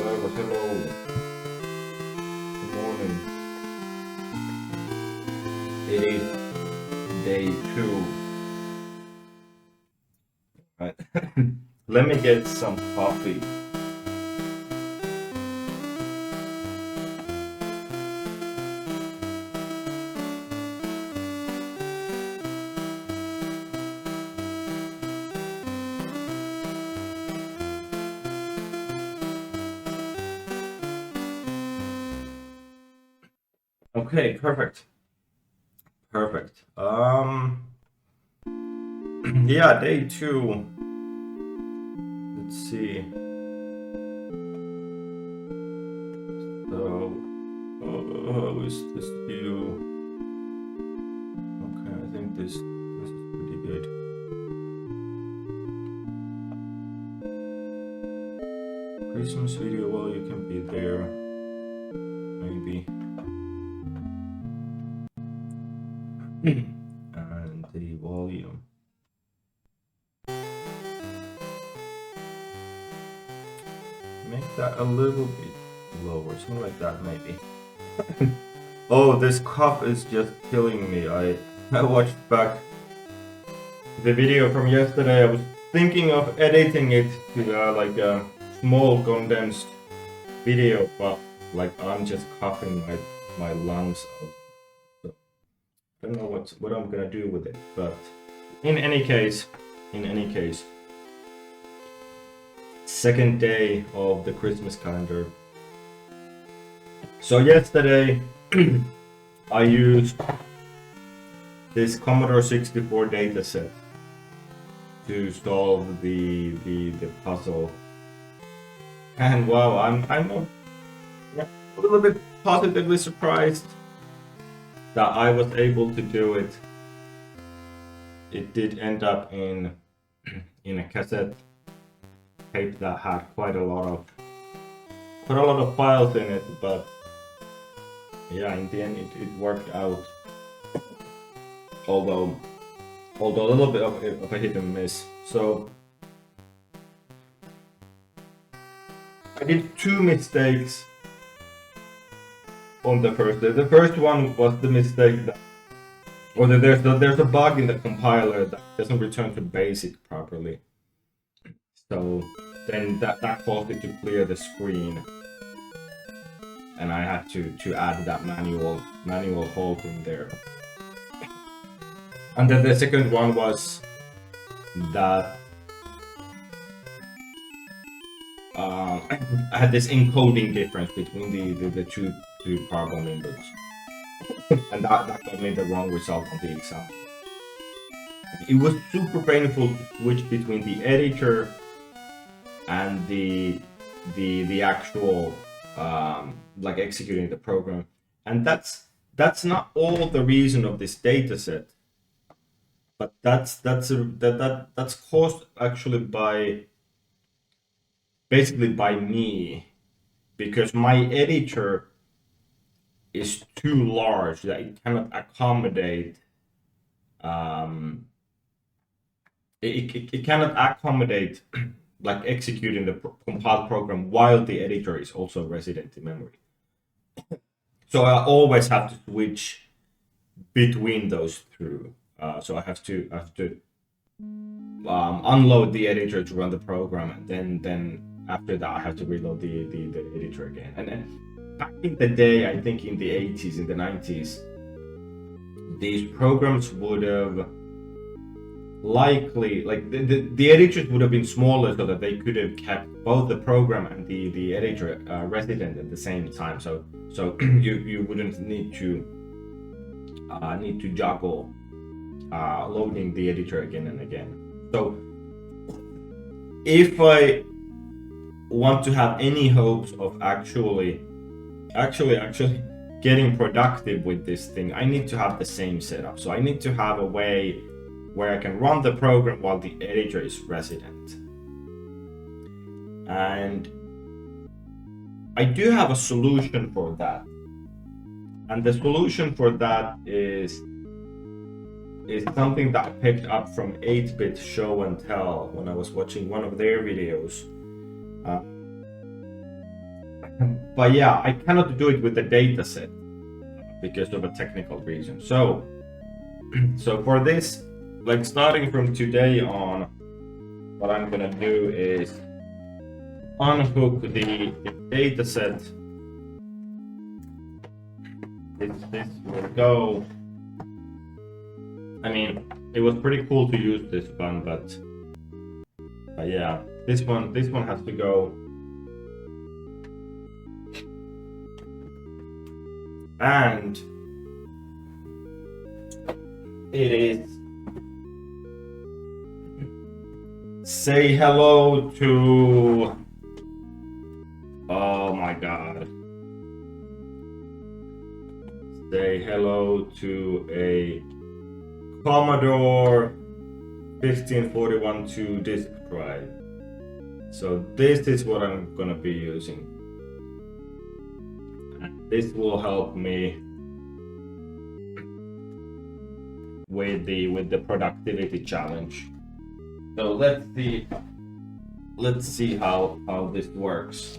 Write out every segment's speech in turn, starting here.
However, hello. Good morning. It is day 2. Right. Let me get some coffee. Okay, perfect. Perfect. Yeah, day 2. Let's see. So, how is this view? Okay, I think this is pretty good. Christmas video, well, you can be there, maybe. And the volume. Make that a little bit lower, something like that, maybe. Oh, this cough is just killing me. I watched back the video from yesterday. I was thinking of editing it to like a small condensed video, but like I'm just coughing my lungs out. So I don't know what I'm gonna do with it, but in any case, second day of the Christmas calendar. So yesterday I used this Commodore 64 dataset to solve the puzzle, and wow, I'm a little bit positively surprised that I was able to do it. It did end up in a cassette tape that had quite a lot of files in it, but yeah, in the end it worked out. Although a little bit of a hit and miss. So I did 2 mistakes on the first day. The first one was the mistake that, or there's a bug in the compiler that doesn't return to BASIC properly. So then that caused it to clear the screen, and I had to add that manual halt in there. And then the second one was that I had this encoding difference between the two program inputs, and that got me the wrong result on the exam. It was super painful to switch between the editor and the actual like executing the program, and that's not all the reason of this dataset, but that's caused actually by basically by me, because my editor is too large that it cannot accommodate it cannot accommodate like executing the compiled program while the editor is also resident in memory. So I always have to switch between those two. So I have to unload the editor to run the program, and then after that I have to reload the editor again. And then back in the day, I think in the 80s, in the 90s, these programs would have likely, like the editors would have been smaller so that they could have kept both the program and the editor resident at the same time. So you wouldn't need to juggle loading the editor again and again. So if I want to have any hopes of actually getting productive with this thing, I need to have the same setup. So I need to have a way where I can run the program while the editor is resident. And I do have a solution for that. And the solution for that is something that I picked up from 8-Bit Show and Tell when I was watching one of their videos. But yeah, I cannot do it with the data set because of a technical reason. So for this, like starting from today on, what I'm gonna do is unhook the data set. This will go. I mean, it was pretty cool to use this one, but yeah, this one has to go. And it is say hello to, oh my god, say hello to a Commodore 15412 disk drive. So this is what I'm gonna be using. This will help me with the productivity challenge. So let's see how this works.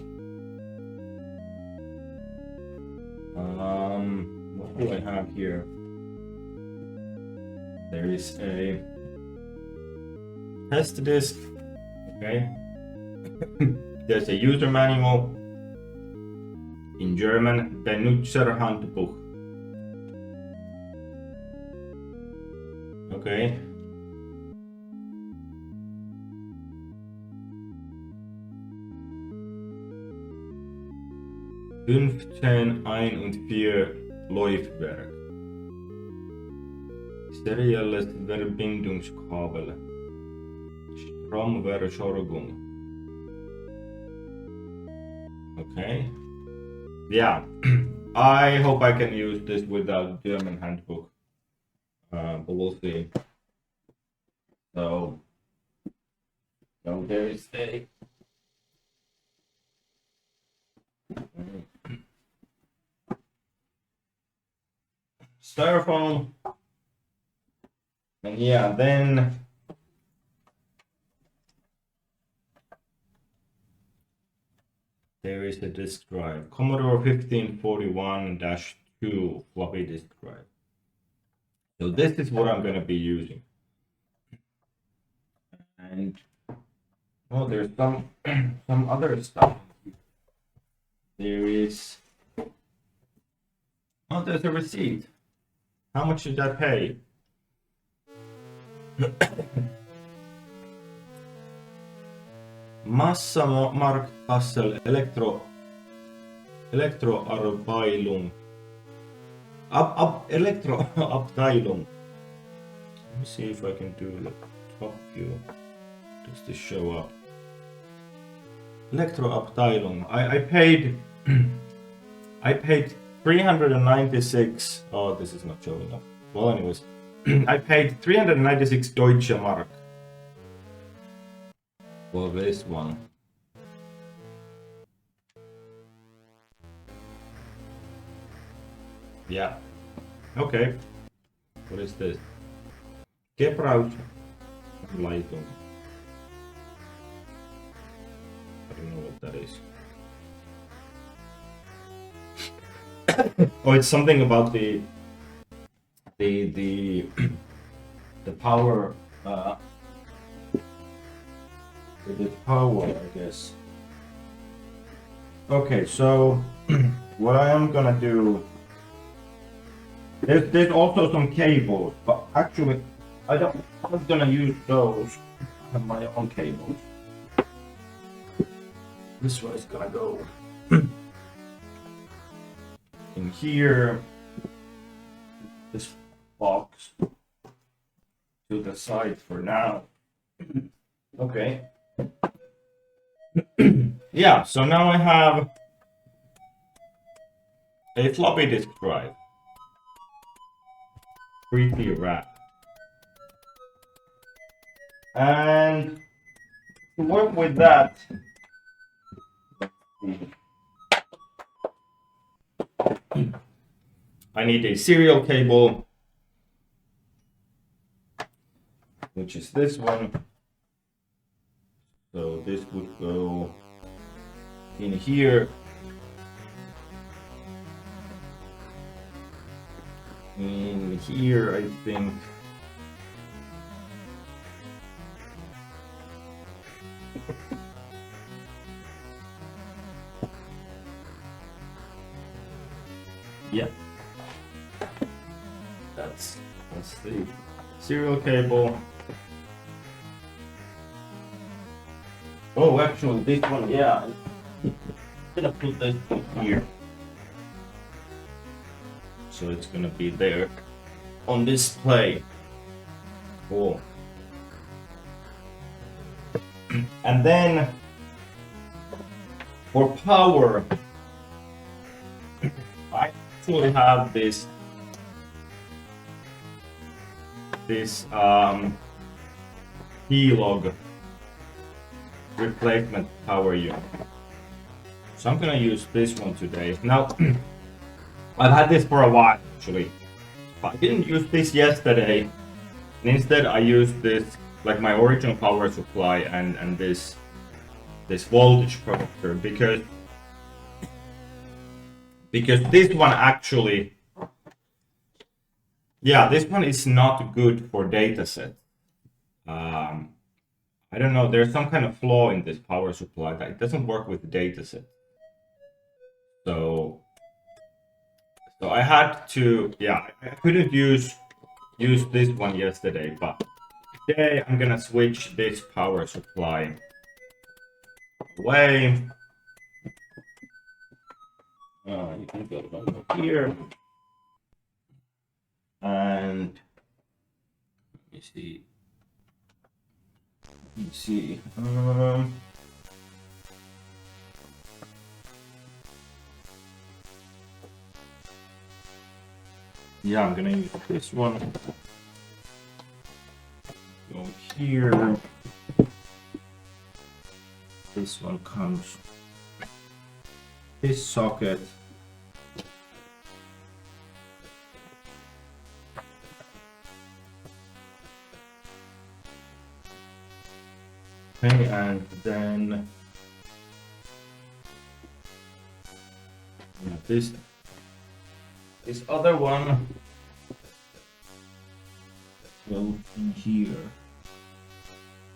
What do I have here? There is a test disk. Okay. There's a user manual in German, Benutzerhandbuch. Okay. Fünfzehn ein und vier Laufwerk. Serielles Verbindungskabel. Stromversorgung. Okay. Yeah. I hope I can use this without German handbook. But we'll see. So there is a styrofoam, and yeah, then there is the disk drive, Commodore 1541-2 floppy disk drive. So this is what I'm going to be using. And well, there's some other stuff. There is, oh, there's a receipt. How much did I pay? Massamarkt Kassel Elektroabteilung. Elektroabteilung. Let me see if I can do the top view. Does this show up? Elektroabteilung. I paid I paid 396. Oh, this is not showing up. Well, anyways, I paid 396 Deutsche Mark for this one. Yeah. Okay. What is this? Gebrauchleitung. I don't know what that is. Oh, it's something about the power. The power, I guess. Okay, so what I am gonna do. There's also some cables, but actually I'm not gonna use those. I have my own cables. This one is gonna go in here. This box to the side for now. Okay. Yeah, so now I have a floppy disk drive. 3D wrap. And to work with that, I need a serial cable, which is this one. So this would go in here, here, I think. Yeah. That's the serial cable. Oh, actually, this one, yeah. I'm gonna put this one here. So it's gonna be there on display. Cool. And then for power, I actually have this P-log replacement power unit. So I'm gonna use this one today. Now, I've had this for a while actually, but I didn't use this yesterday. And instead, I used this, like my original power supply and this voltage protector because this one actually, yeah, this one is not good for dataset. I don't know, there's some kind of flaw in this power supply that it doesn't work with dataset. So I had to, yeah, I couldn't use this one yesterday, but today I'm gonna switch this power supply away. You can go over here. And let me see. Yeah, I'm gonna use this one. Go here. This one comes this socket. Okay, and then this other one goes in here.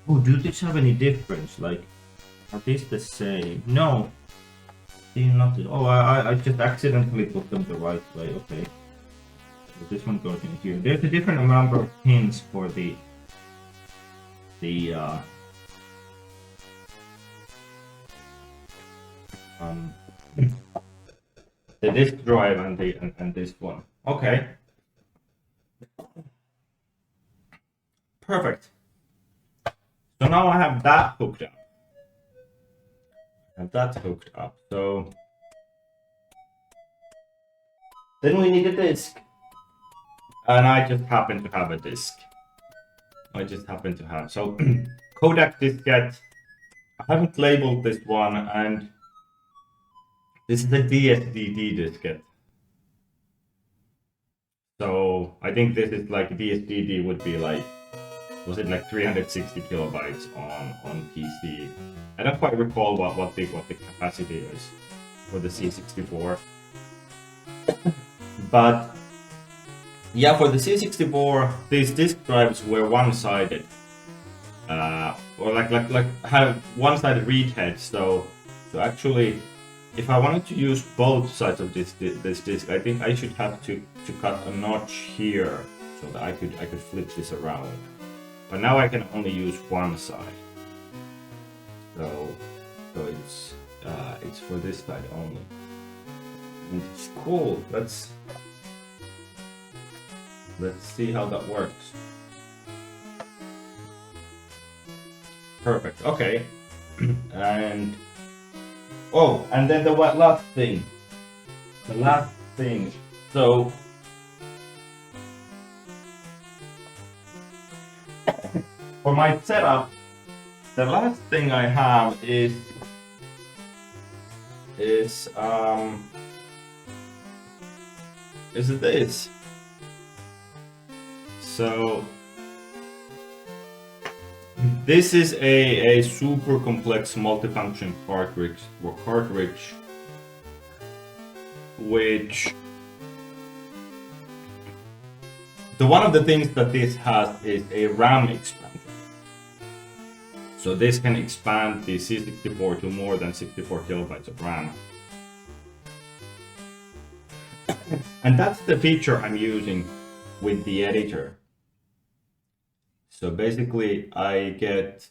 Oh, do these have any difference? Like, are these the same? No, they're not. Oh, I just accidentally put them the right way. Okay, so this one goes in here. There's a different number of pins for the disk drive and this one. Okay. Perfect. So now I have that hooked up. So then we need a disk. And I just happen to have a disk. So Kodak diskette. I haven't labeled this one, and this is a DSDD diskette. So I think this is like DSDD would be like, was it like 360 kilobytes on PC? I don't quite recall what the capacity is for the C64. But yeah, for the C64, these disk drives were one-sided, or like have one-sided read heads. So actually, if I wanted to use both sides of this disk, I think I should have to cut a notch here so that I could flip this around. But now I can only use one side. So it's for this side only. And it's cool. Let's see how that works. Perfect. Okay. And and then the last thing. So for my setup, the last thing I have is this. So this is a super complex multifunction cartridge which So one of the things that this has is a RAM expansion. So this can expand the C64 to more than 64 kilobytes of RAM. And that's the feature I'm using with the editor. So basically I get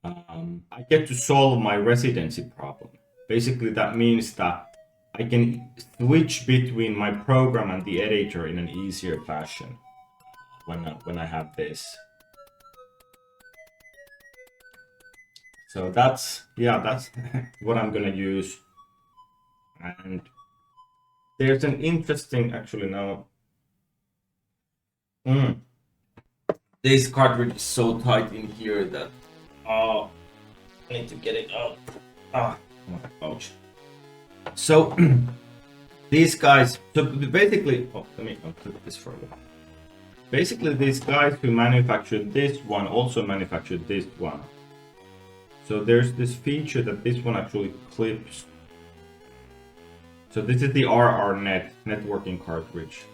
to solve my residency problem. Basically that means that I can switch between my program and the editor in an easier fashion when I have this. So that's what I'm gonna use. And there's an interesting, actually now. This cartridge is so tight in here that I need to get it out. Ouch. So these guys, so basically, let me unput this for a while. Basically, these guys who manufactured this one also manufactured this one. So there's this feature that this one actually clips. So this is the RRNet networking cartridge.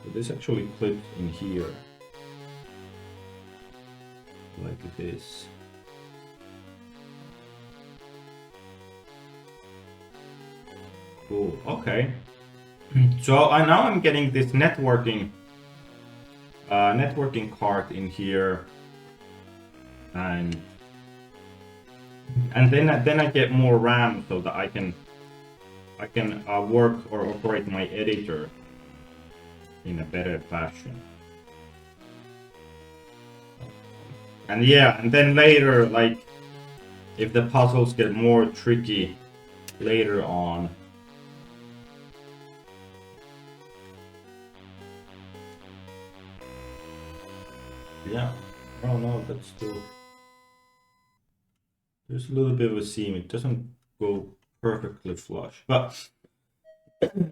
So this actually clips in here. Like this. Cool, okay. So now I'm getting this networking card in here, and then I get more RAM so that I can work or operate my editor in a better fashion. And yeah, and then later, like if the puzzles get more tricky later on, yeah, oh no, that's still, there's a little bit of a seam. It doesn't go perfectly flush, but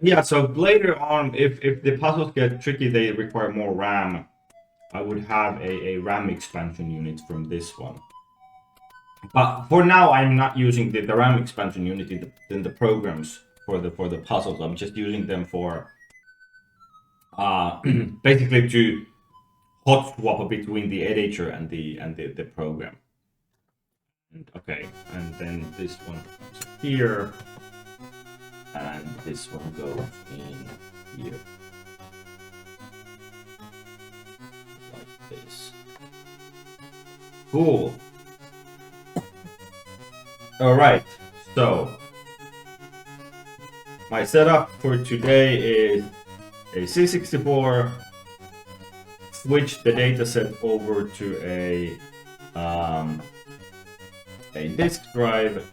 yeah, so later on, if the puzzles get tricky, they require more RAM, I would have a RAM expansion unit from this one. But for now, I'm not using the RAM expansion unit in the programs for the puzzles. I'm just using them for basically to hot swap between the editor and the program. And, okay, and then this one comes here, and this one goes in here. This. Cool. All right, so my setup for today is a C64, switch the dataset over to a disk drive,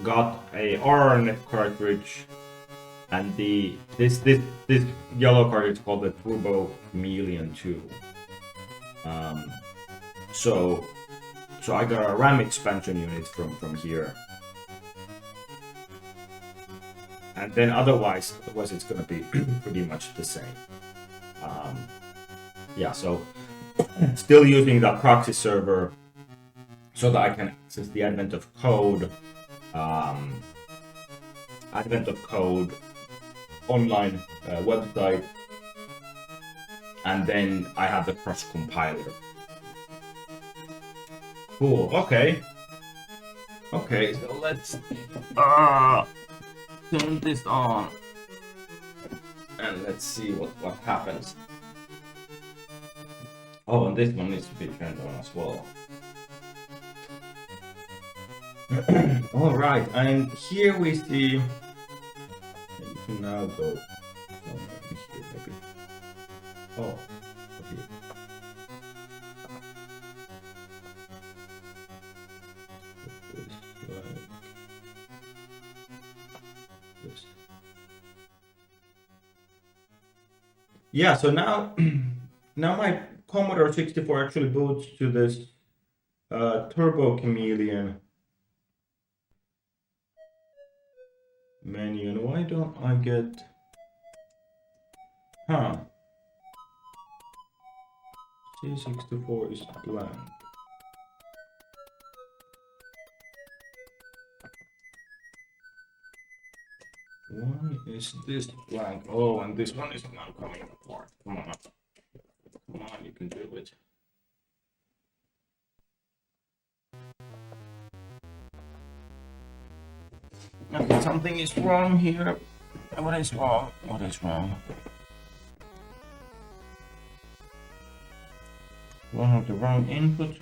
got a RRNet cartridge, and this yellow cartridge is called the Turbo Chameleon 2. So I got a RAM expansion unit from here, and then otherwise it's gonna be pretty much the same. Yeah, so still using the proxy server so that I can access the Advent of Code online website, and then I have the cross compiler. Cool. Okay. Okay. So let's turn this on, and let's see what happens. Oh, and this one needs to be turned on as well. All right, and here we see. You can now go somewhere in here, maybe. Oh, okay. Yeah, so now now my Commodore 64 actually boots to this Turbo Chameleon menu, and why don't I get C64 is blank. Why is this blank? Oh, and this one is now coming apart. Come on. Come on, you can do it. Okay, something is wrong here. What is wrong? What is wrong? Do I have the wrong input?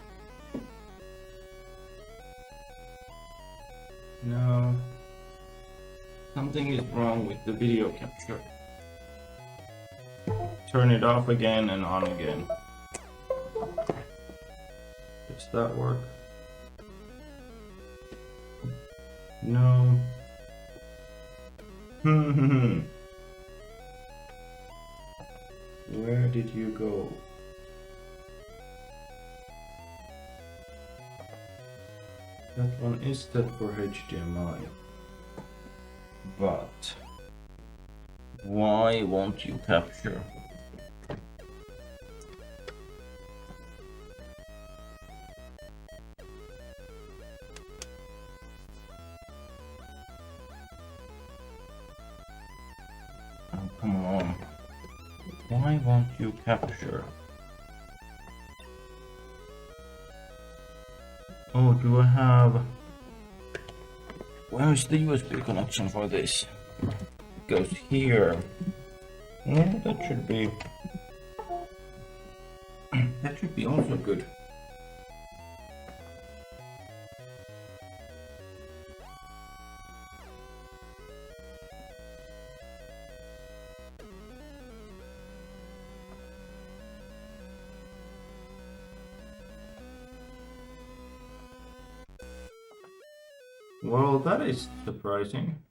No. Something is wrong with the video capture. Turn it off again and on again. Does that work? No. Where did you go? That one is set for HDMI. But why won't you capture? Oh, come on. Why won't you capture? Oh, do I have... Where is the USB connection for this? It goes here. Yeah, that should be... that should be also good. Well, that is surprising.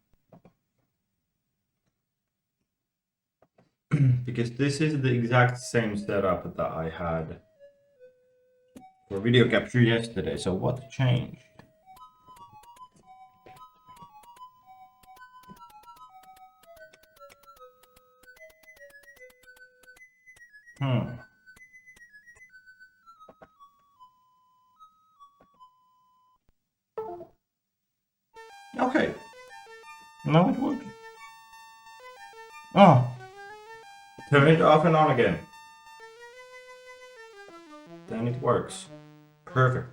Because this is the exact same setup that I had for video capture yesterday. So what changed? Okay. Now it works. Oh. Turn it off and on again. Then it works. Perfect.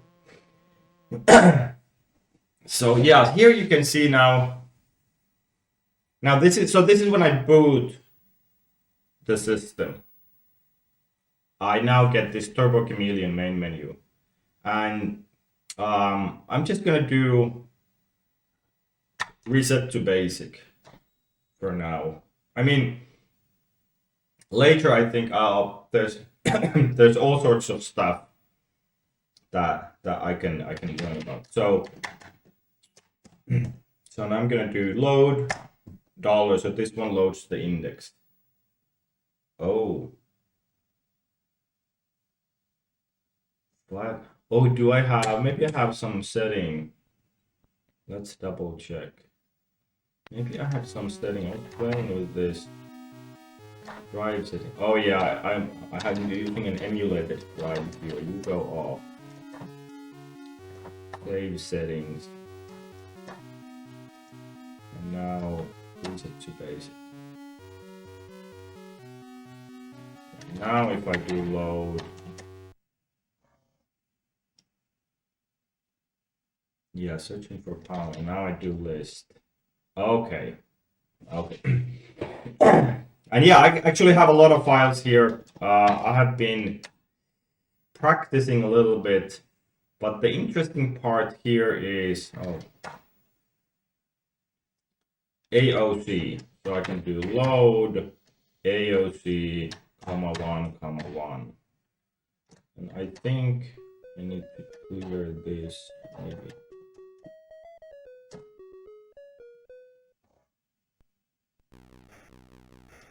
So yeah, here you can see now. Now this is when I boot the system. I now get this Turbo Chameleon main menu, and I'm just gonna do reset to basic for now. I mean, later I think there's there's all sorts of stuff that I can learn about. So now I'm gonna do load $. So this one loads the index. Oh. What? Oh, do I have, maybe I have some setting. Let's double check. Maybe I have some setting. I'm playing with this drive setting. Oh yeah, I have been using an emulated drive here. You go off. Save settings. And now reset to basic. Now if I do load. Yeah, searching for power. Now I do list. Okay. And yeah, I actually have a lot of files here. I have been practicing a little bit, but the interesting part here is AOC. So I can do load AOC, (1, 1). And I think I need to clear this maybe.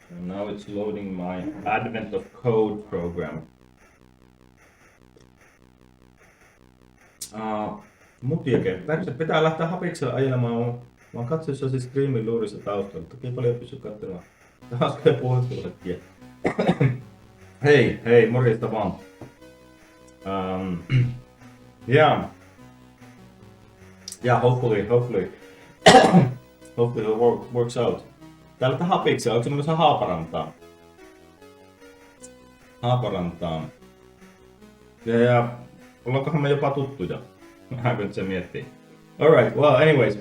And now it's loading my Advent of Code program. Mutiake, väriset pitää lähteä hapiksella ajelemaan. Mä oon katsoin se Screamin luurissa taustalla. Toki paljon pysy katselemaan. Hauskoja puhutteluhetkiä. Hei, morjesta vaan. Yeah, hopefully. Hopefully it works out. Täältä hapiksi, onko se menossa Haaparantaan? Haaparantaan. Ja ollaankohan me jopa tuttuja? Vähän kun se miettii. Alright, well anyways,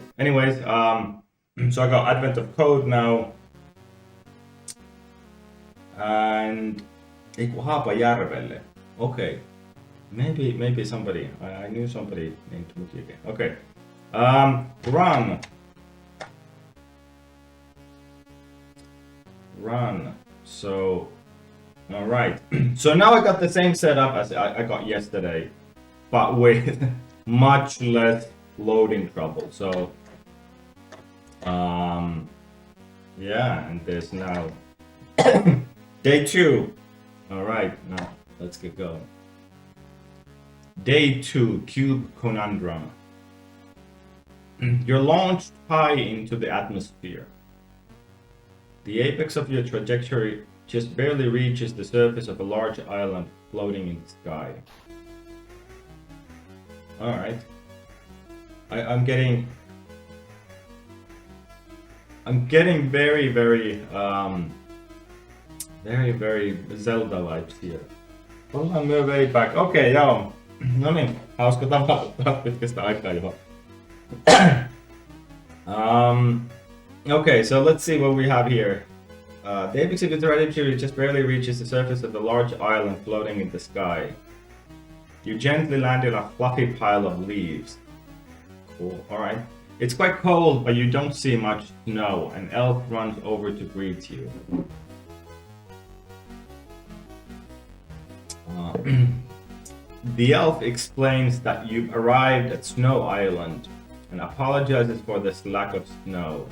so I got Advent of Code now. And Haapajärvelle. Okay. Maybe somebody. I knew somebody named Muki again. Okay. Run. So, all right. So now I got the same setup as I got yesterday, but with much less loading trouble. So, yeah, and there's now day 2. All right, now let's get going. Day 2, Cube Conundrum. You're launched high into the atmosphere. The apex of your trajectory just barely reaches the surface of a large island floating in the sky. Alright. I'm getting very Zelda vibes here. Ollaan myö way back. Okei, joo. No niin, hauska tavata pitkästä aikaa jo. Okay, so let's see what we have here. The apex of your trajectory just barely reaches the surface of the large island floating in the sky. You gently land in a fluffy pile of leaves. Cool, alright. It's quite cold, but you don't see much snow. An elf runs over to greet you. The elf explains that you've arrived at Snow Island and apologizes for this lack of snow.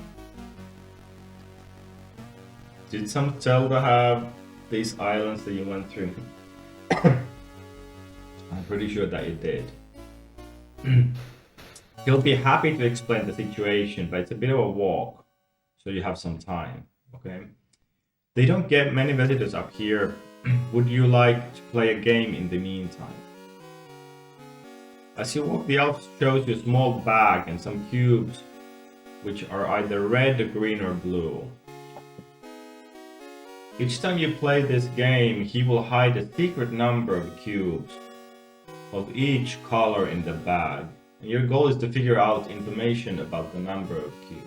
Did some Zelda have these islands that you went through? I'm pretty sure that it did. He'll be happy to explain the situation, but it's a bit of a walk, so you have some time, okay? They don't get many visitors up here. Would you like to play a game in the meantime? As you walk, the elf shows you a small bag and some cubes, which are either red, green, or blue. Each time you play this game, he will hide a secret number of cubes of each color in the bag. And your goal is to figure out information about the number of cubes.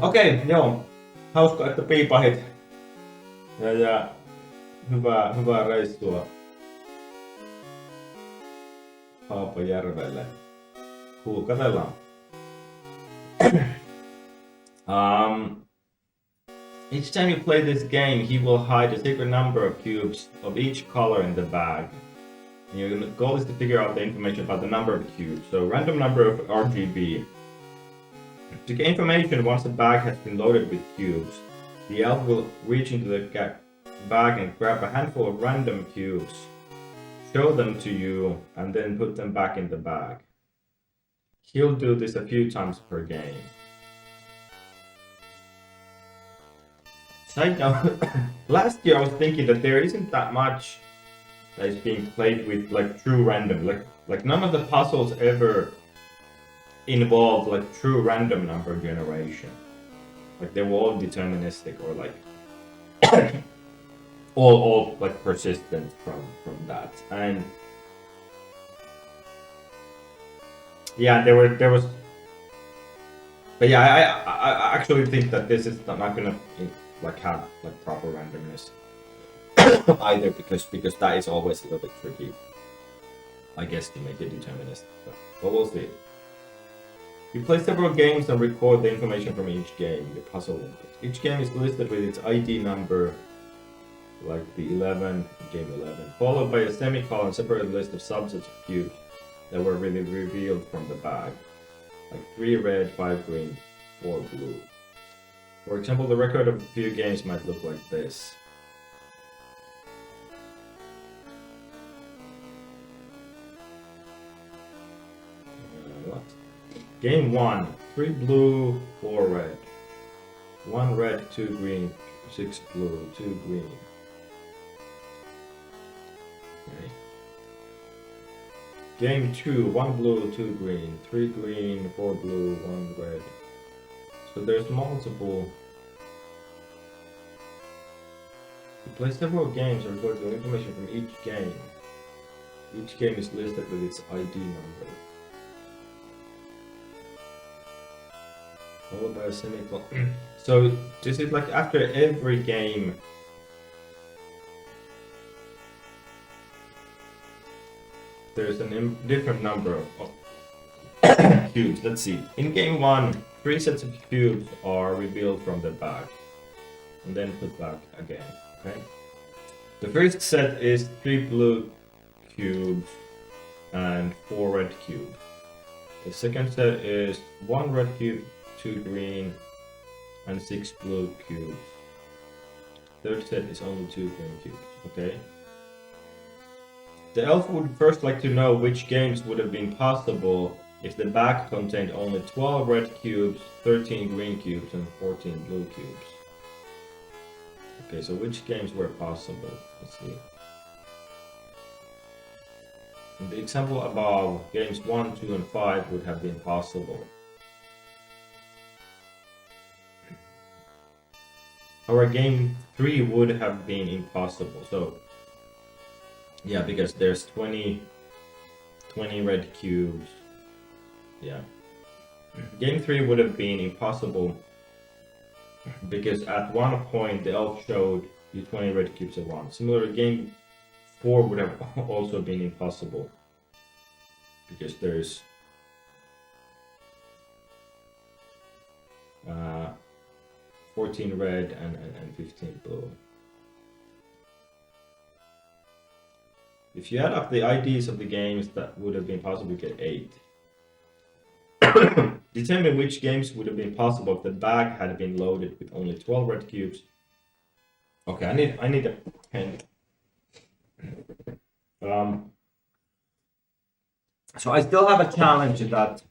Okei, joo. Hauska, että piipahit. Ja hyvää reissua Haapajärvelle. Cool, katsellaan. Each time you play this game, he will hide a secret number of cubes of each color in the bag. And your goal is to figure out the information about the number of cubes. So random number of RGB. To get information once the bag has been loaded with cubes, the elf will reach into the bag and grab a handful of random cubes, show them to you, and then put them back in the bag. He'll do this a few times per game. Side note, last year I was thinking that there isn't that much that is being played with like true random, like none of the puzzles ever involved like true random number generation. Like they were all deterministic or like all like persistent from that. And yeah, there was. But yeah, I actually think that this is not gonna like have like proper randomness either because that is always a little bit tricky, I guess, to make it deterministic. But we'll see. You play several games and record the information from each game, the puzzle input. Each game is listed with its ID number, like the 11, game 11, followed by a semicolon separated list of subsets of cubes that were really revealed from the bag. Like 3 red, 5 green, 4 blue. For example, the record of a few games might look like this. What? Game 1, 3 blue, 4 red. 1 red, 2 green, 6 blue, 2 green. Okay. Game 2, 1 blue, 2 green, 3 green, 4 blue, 1 red. So there's multiple. You play several games or record the information from each game. Each game is listed with its ID number. Followed by a semicolon. So is it like after every game? There's a different number of cubes. Let's see. In game 1, 3 sets of cubes are revealed from the back and then put back again. Okay. The first set is 3 blue cubes and 4 red cubes. The second set is 1 red cube, 2 green, and 6 blue cubes. Third set is only 2 green cubes. Okay. The elf would first like to know which games would have been possible if the bag contained only 12 red cubes, 13 green cubes, and 14 blue cubes. Okay, so which games were possible? Let's see. In the example above, games 1, 2, and 5 would have been possible. Our game 3 would have been impossible. So yeah, because there's 20 red cubes. Yeah. Game 3 would have been impossible because at one point the elf showed you 20 red cubes at once. Similarly, game 4 would have also been impossible because there's 14 red and 15 blue. If you add up the IDs of the games that would have been possible, you get 8. Determine which games would have been possible if the bag had been loaded with only 12 red cubes. Okay, I need a pen. So I still have a challenge that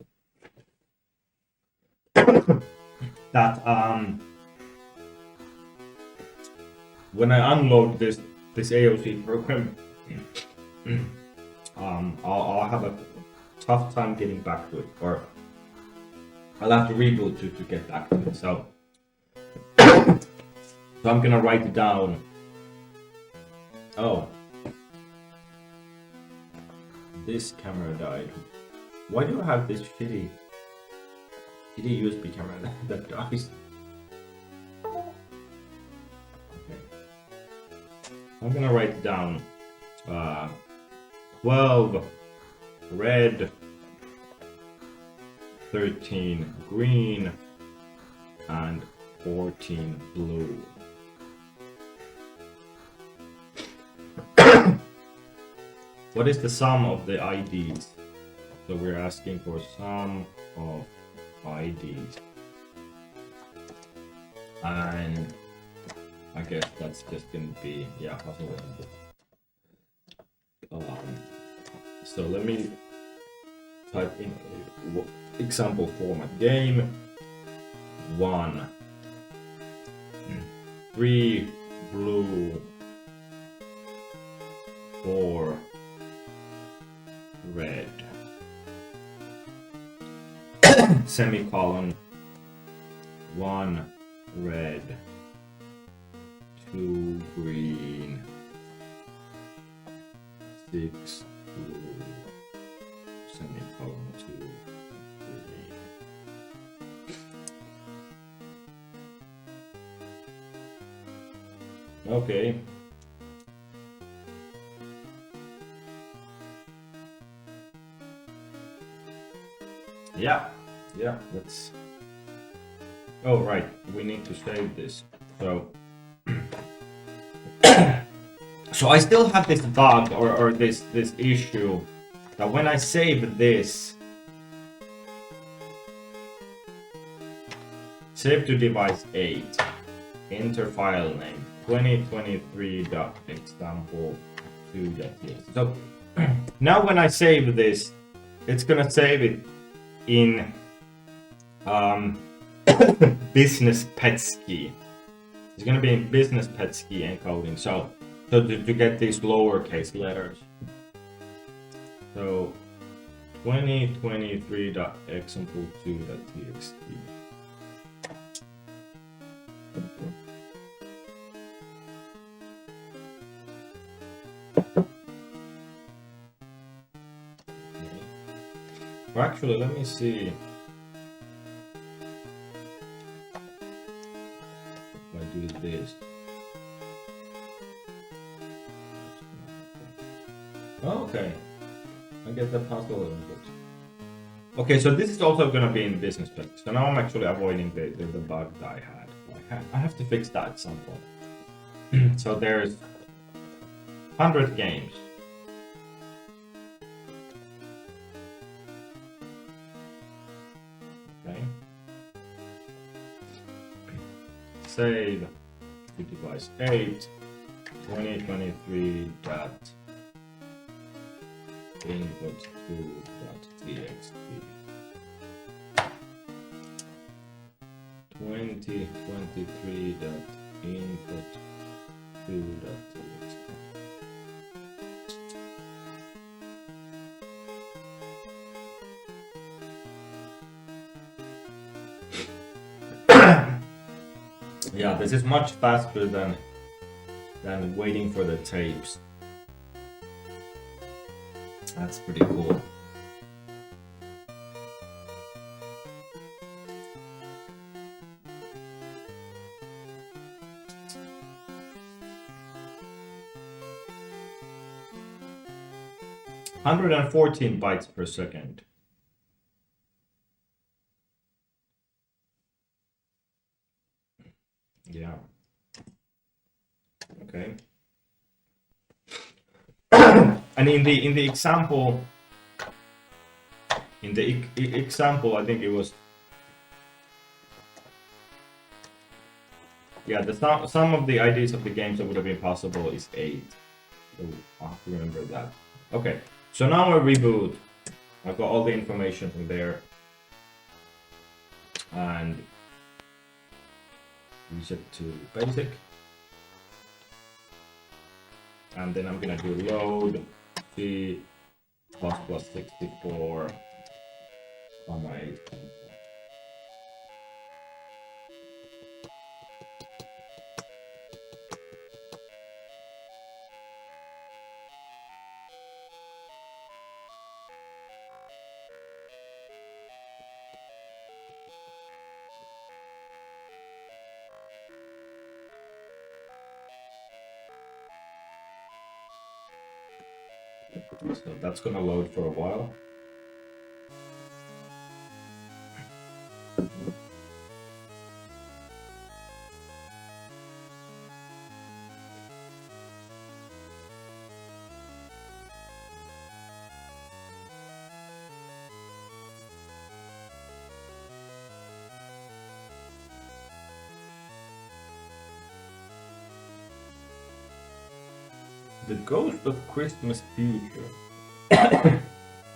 when I unload this AOC program, I'll have a tough time getting back to it, or I'll have to reboot to get back to it. So I'm gonna write it down. Oh, this camera died. Why do I have this shitty USB camera that dies? Okay, I'm gonna write it down. 12 red, 13 green, and 14 blue. What is the sum of the IDs? So we're asking for sum of IDs. And I guess that's just gonna be, yeah, possible. So let me type in example format. Game 1, 3 blue, 4 red, semicolon, 1 red, 2 green, 6 blue, semicolon, 2 green. Okay. Yeah, let's. Oh, right, we need to save this. So, so I still have this bug or this issue that when I save this, save to device 8, enter file name 2023.example2.txt. So now when I save this, it's gonna save it in business PETSCII. It's gonna be in business PETSCII encoding. So to get these lowercase letters. So 2023.example2.txt. Well, actually, let me see if I do this. Okay, I get the puzzle input. Okay, so this is also going to be in business spec. So now I'm actually avoiding the bug that I had. I have to fix that at some point. So there's 100 games. Okay. Save to device 8, 2023 dot input 2.txt. 2023 dot input 2.txt. Yeah, this is much faster than waiting for the tapes. That's pretty cool. Hundred and 14 bytes per second. Yeah. Okay. And in the example, example, I think it was, yeah, the some of the IDs of the games that would have been possible is 8. So I'll have to remember that. Okay, so now I reboot. I've got all the information from there. And reset to basic. And then I'm gonna do load C plus 64, comma 8. So that's gonna load for a while. The Ghost of Christmas Future.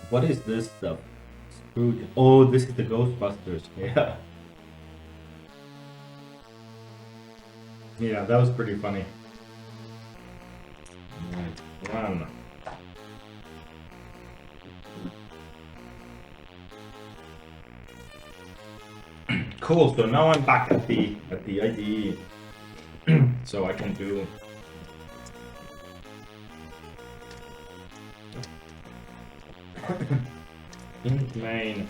What is this stuff? Scrooge. Oh, this is the Ghostbusters. Yeah. Yeah, that was pretty funny. Right, run. Cool. So now I'm back at the IDE, so I can do. Int main.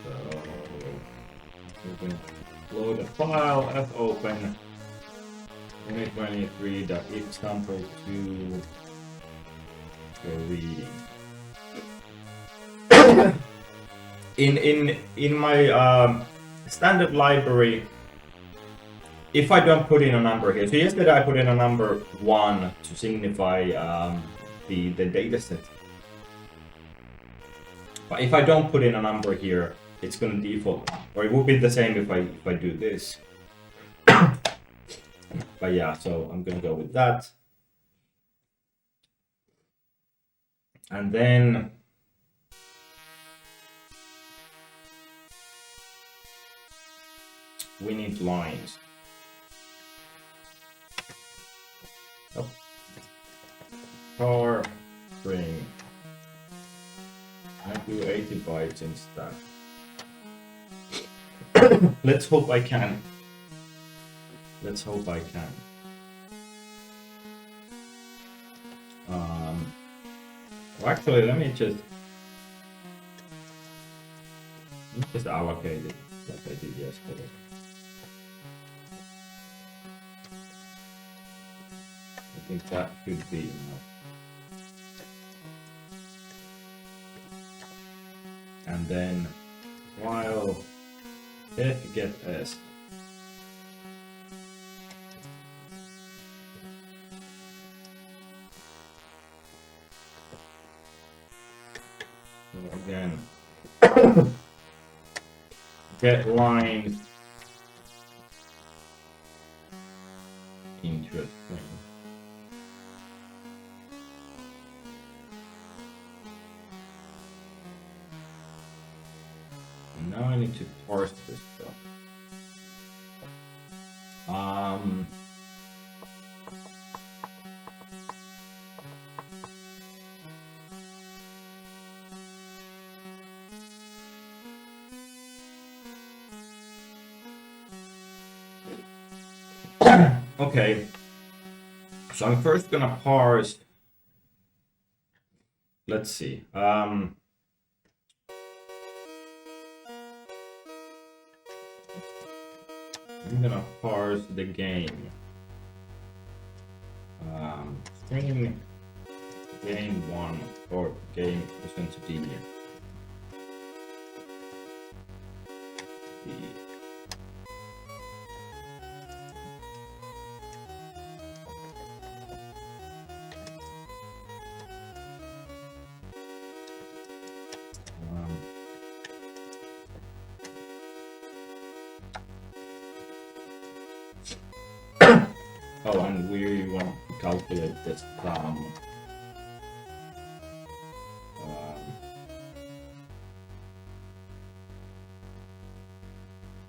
So we can load a file, fopen 2023.example2 for reading. In my standard library, if I don't put in a number here, so yesterday I put in a number 1 to signify the data set. But if I don't put in a number here, it's going to default, or it would be the same if I do this. But yeah, so I'm going to go with that. And then we need lines. Oh. car string. I do 80 bytes instead. Let's hope I can. Let's hope I can. Well, actually, let me just allocate it like I did yesterday. I think that could be enough. And then while def get s, so again get line interesting. Now I need to parse this stuff. Okay, so I'm first gonna parse. Let's see. I'm gonna parse the game. String game1 or game %d. Oh, and we want to calculate this from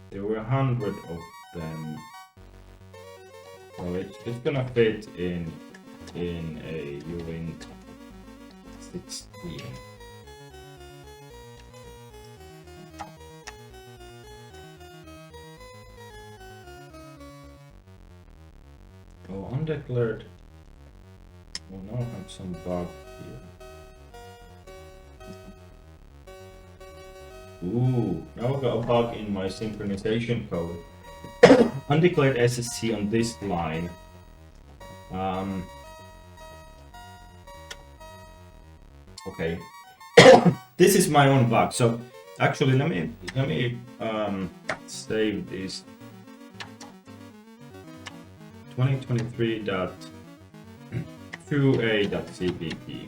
there were 100 of them, so it's gonna fit in a uint 16. Oh, undeclared. Oh, now I have some bug here. Ooh, now I've got a bug in my synchronization code. Undeclared SSC on this line. Okay. This is my own bug. So actually, let me save this. 2023.2a.cpp.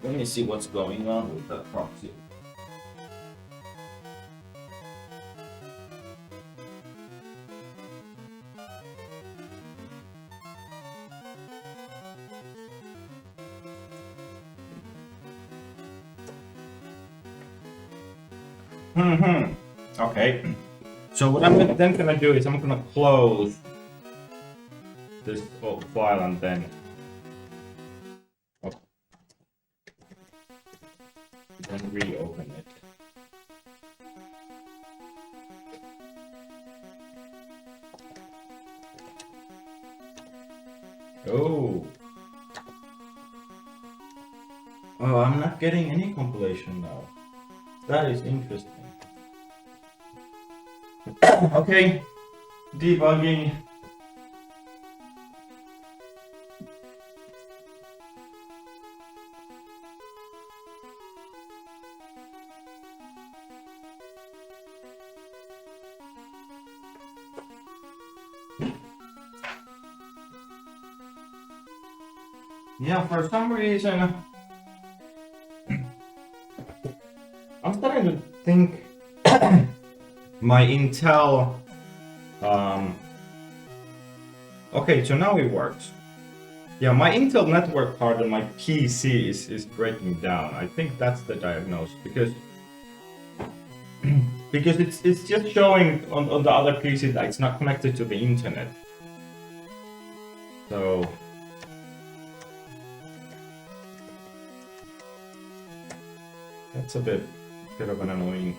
Let me see what's going on with that proxy. Okay. So what I'm then gonna do is I'm gonna close this file and then reopen it. Oh, I'm not getting any compilation now. That is interesting. Okay, debugging. Yeah, for some reason, I'm starting to think my Intel. Okay, so now it works. Yeah, my Intel network card on my PC is breaking down. I think that's the diagnosis because it's just showing on the other PC that it's not connected to the internet. So that's a bit of an annoying.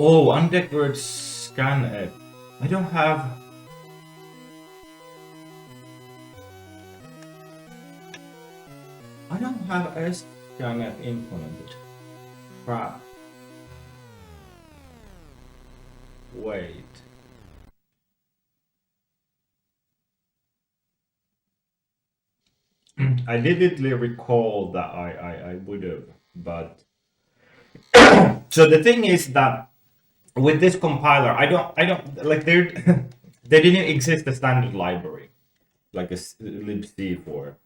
Oh, undecorated scan app. I don't have. I don't have a scan app implemented. Crap. Wait. I vividly recall that I would have, but so the thing is that with this compiler, I don't like there there didn't exist a standard library like a libc for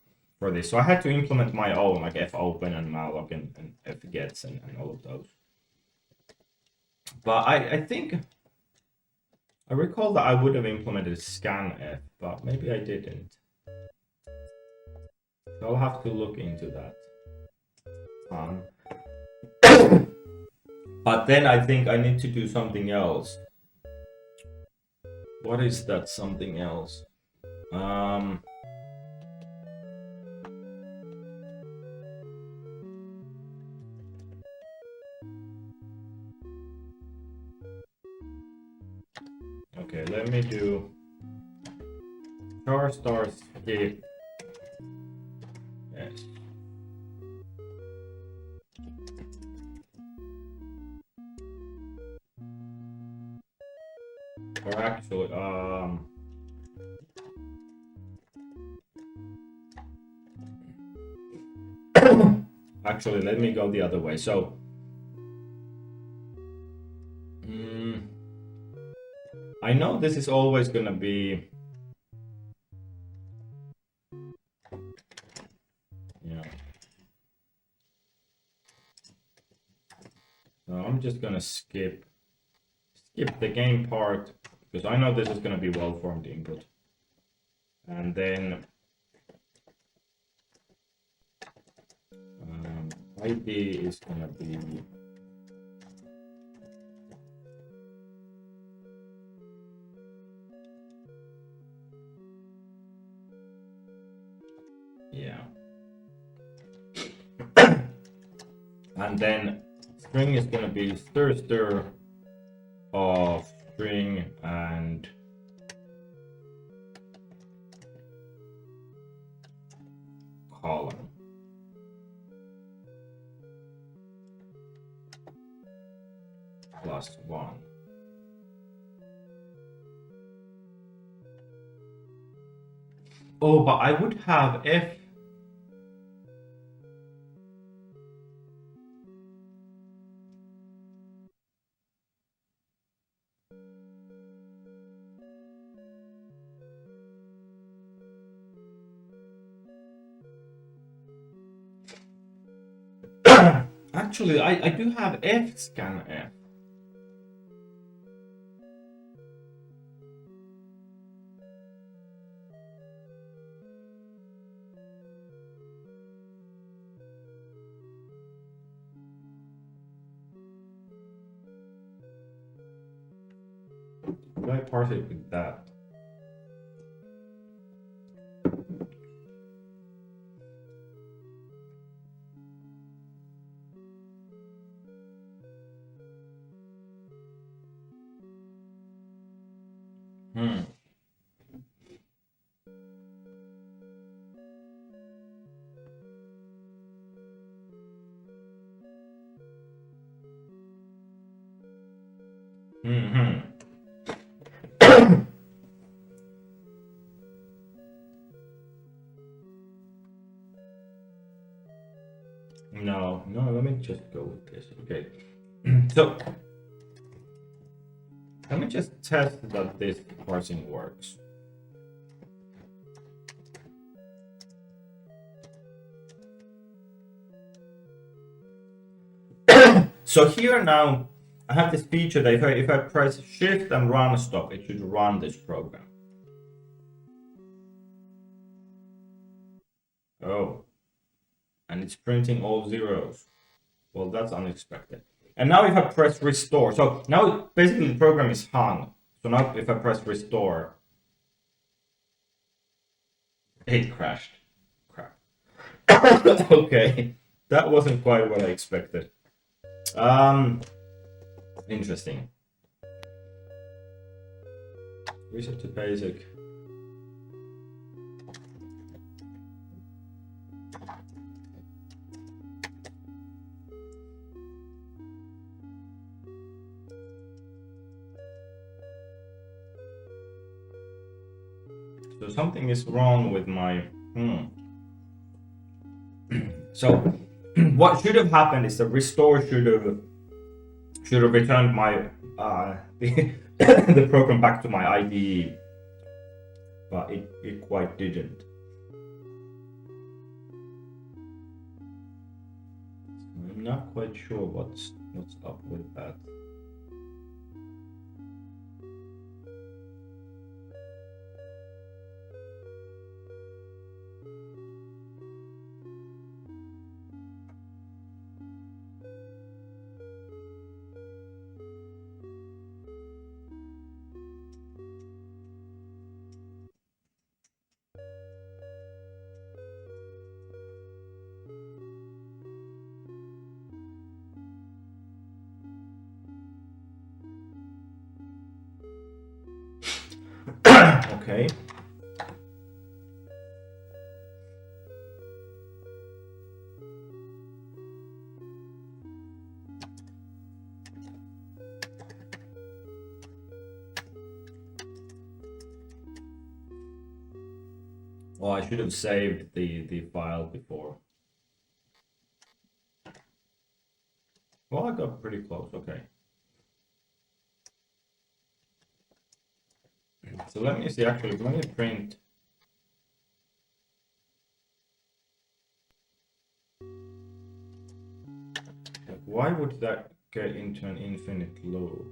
this, so I had to implement my own like fopen and malloc and fgets and all of those. But I think I recall that I would have implemented scanf, but maybe I didn't. So I'll have to look into that. But then I think I need to do something else. What is that something else? Okay, let me do char star skip. Yes. Or actually, actually, let me go the other way. So, I know this is always gonna be, yeah. So I'm just gonna skip the game part because I know this is gonna be well-formed input, and then ID is gonna be. Yeah. And then string is gonna be stir of string and column. Plus 1. Oh, but I would have if actually I do have f scan f. Could I parse it with that? No, let me just go with this. Okay. So let me just test that this parsing works. So here now I have this feature that if I press shift and run stop, it should run this program. Oh, and it's printing all zeros. Well, that's unexpected. And now if I press restore, so now basically the program is hung. So now if I press restore, it crashed. Crap. Okay, that wasn't quite what I expected. Interesting. Reset to basic. So something is wrong with my. So what should have happened is the restore should have returned my the program back to my IDE, but it quite didn't. I'm not quite sure what's up with that. Okay. Well, I should have saved the file before. Well, I got pretty close. Okay. So let me see. Actually, let me print. Why would that get into an infinite loop?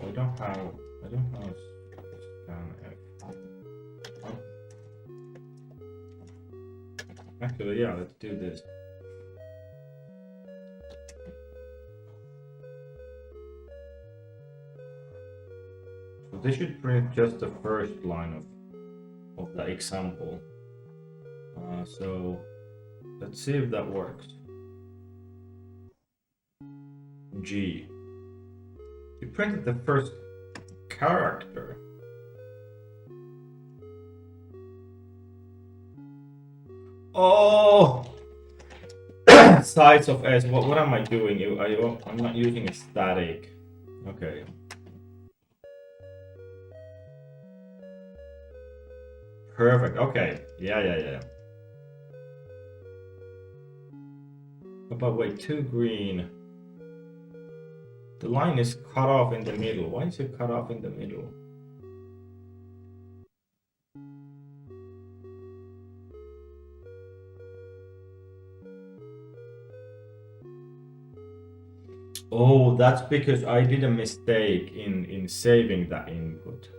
I don't have scan F. Oh. Actually, yeah, let's do this. So this should print just the first line of the example. So let's see if that works. G. You printed the first character. Oh! Size of S. What am I doing? I'm not using a static. Okay. Perfect. Okay. Yeah. But wait, too green. The line is cut off in the middle. Why is it cut off in the middle? Oh, that's because I did a mistake in saving that input.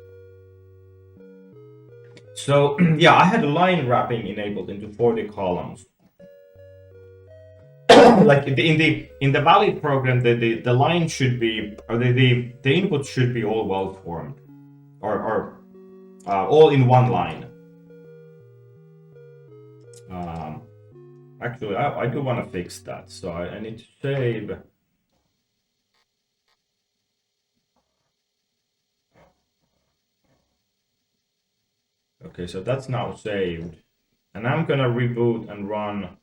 So yeah, I had line wrapping enabled into 40 columns. Like in the valid program, the line should be, or the input should be all well formed, or all in one line. Actually, I do want to fix that, so I need to save. Okay, so that's now saved, and I'm gonna reboot and run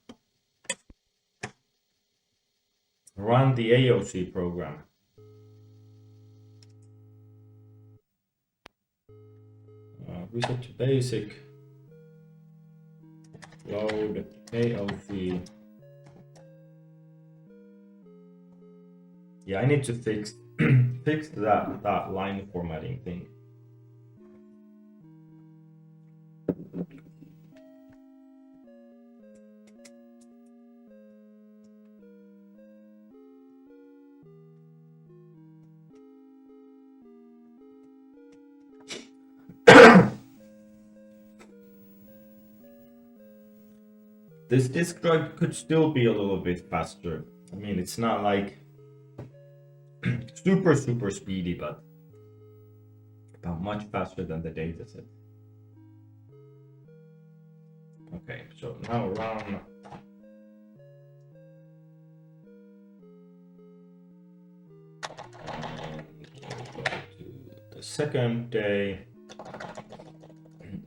the AOC program. Reset to basic. Load AOC. Yeah, I need to fix that line formatting thing. This disk drive could still be a little bit faster. I mean, it's not like super speedy, but much faster than the dataset. Okay, so now run. The second day,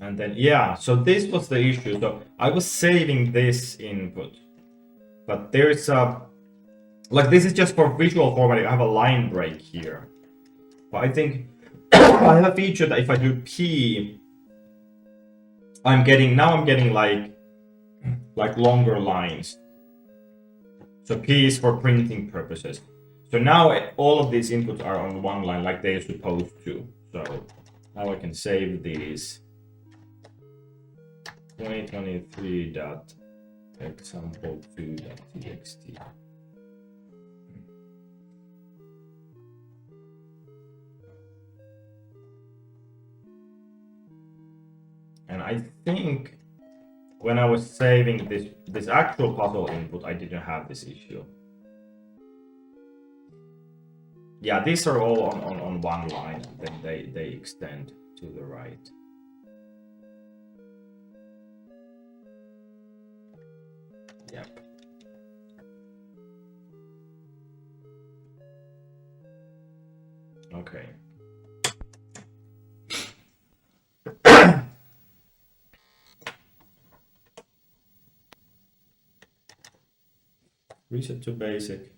and then yeah, so this was the issue. So I was saving this input, but there's a like this is just for visual formatting. I have a line break here, but I think I have a feature that if I do P, I'm getting like longer lines. So P is for printing purposes. So now all of these inputs are on one line like they're supposed to. So now I can save these 2023.example2.txt. And I think when I was saving this actual puzzle input, I didn't have this issue. Yeah, these are all on one line, then they extend to the right. Yep. Okay. Reset to basic.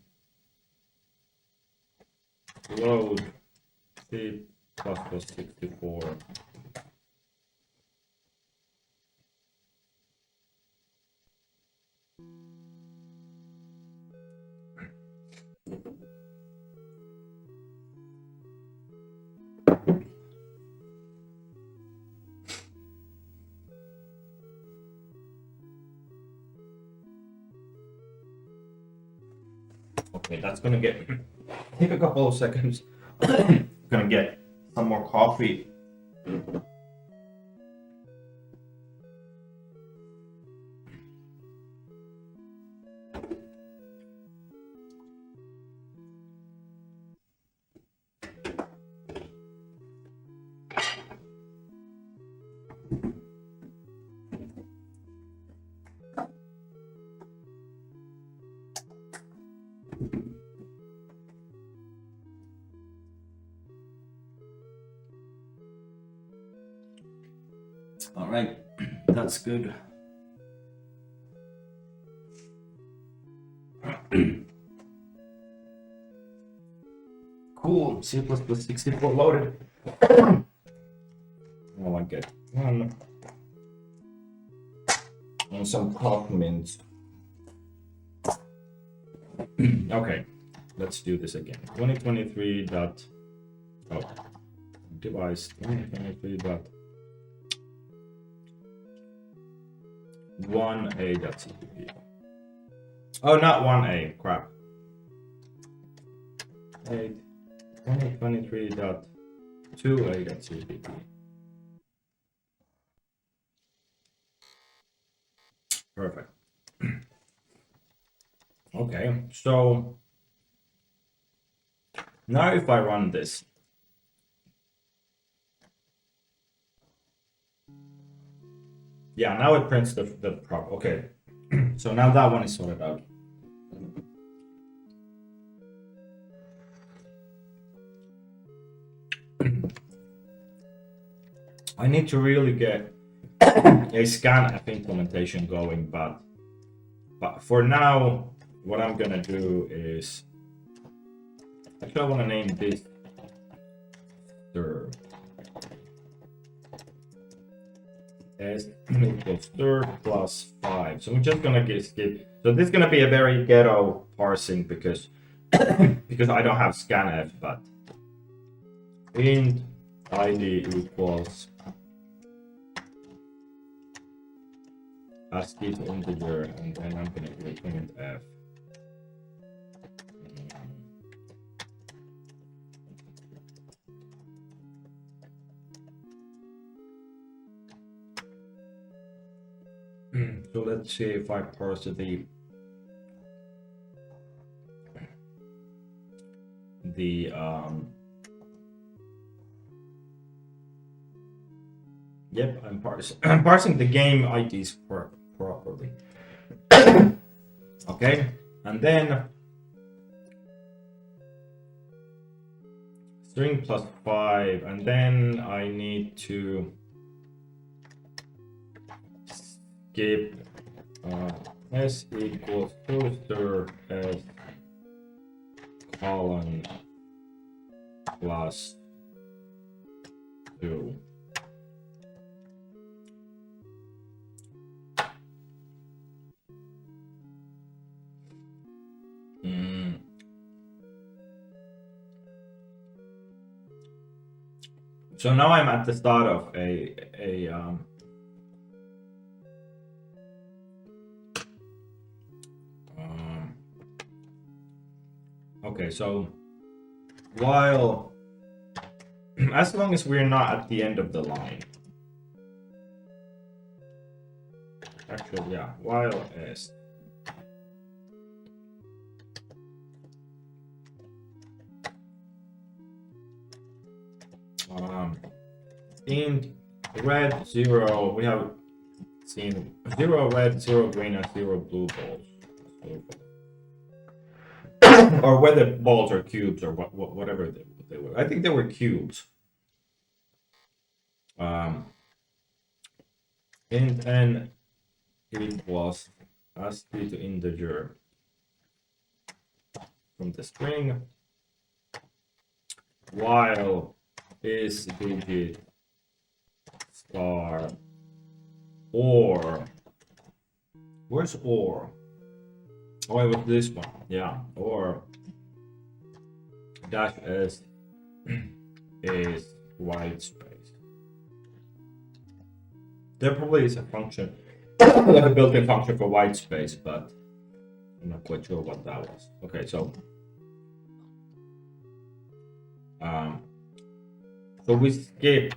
Load C++64. Okay, that's gonna take a couple of seconds. Gonna get some more coffee. All right, that's good. Cool, C++64 loaded. Oh, I get one. And some coffee mints. Okay, let's do this again. 2023 dot device 2023 dot 1a.cpp. Oh, not 1a, crap. 2023 dot 2a.cpp. Perfect. Okay, so now if I run this, yeah, now it prints the prop. Okay, so now that one is sorted out. I need to really get a scanf implementation going, but for now, what I'm gonna do is actually I want to name this stir. S equals stir plus 5. So I'm just gonna skip. So this is gonna be a very ghetto parsing because because I don't have scanf, but int id equals ASCII to integer, and then I'm gonna do printf. So let's see if I parse the yep, I'm parsing the game IDs properly. Okay, and then string plus 5, and then I need to skip s equals toaster s colon plus 2. So now I'm at the start of okay, so while as long as we're not at the end of the line, actually, yeah, while s int red 0, we have seen 0 red, 0 green, and 0 blue balls. Or whether balls or cubes or whatever they were. I think they were cubes. Int n equals ASCII to integer from the string, while is digit star or where's or? Oh, it was this one. Yeah, or dash s is white space. There probably is a function, like a built-in function for white space, but I'm not quite sure what that was. Okay, so we skip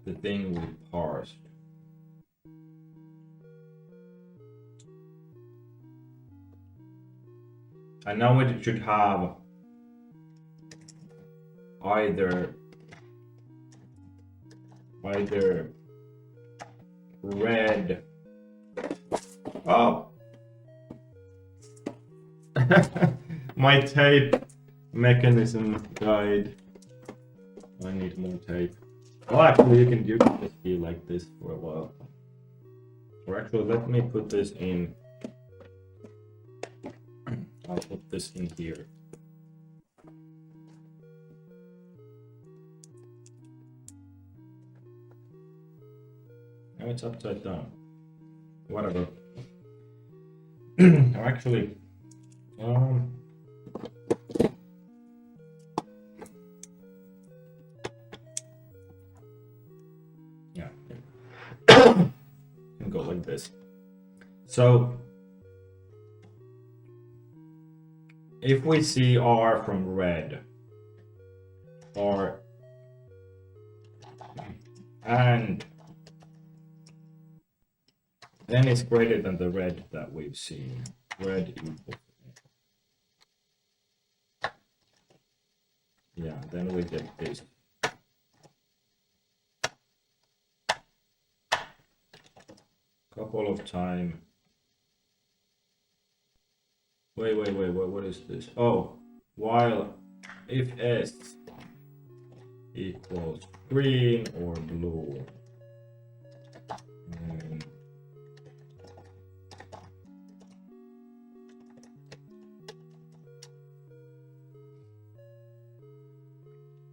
the thing we parsed. And now it should have either red. Oh, my tape mechanism died. I need more tape. Well, actually, you can just be like this for a while. Or actually, let me put this in. I'll put this in here. Now it's upside down. Whatever. Actually, yeah, can go like this. So if we see R from red, and then it's greater than the red that we've seen. Red equals. Yeah, then we get this. Couple of time. Wait, what is this? Oh, while if S equals green or blue.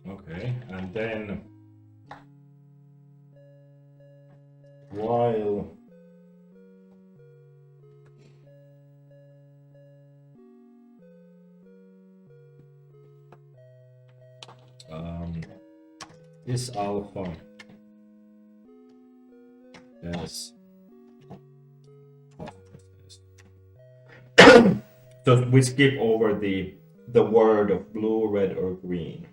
Okay, and then while is alpha yes. So we skip over the the word of blue, red, or green.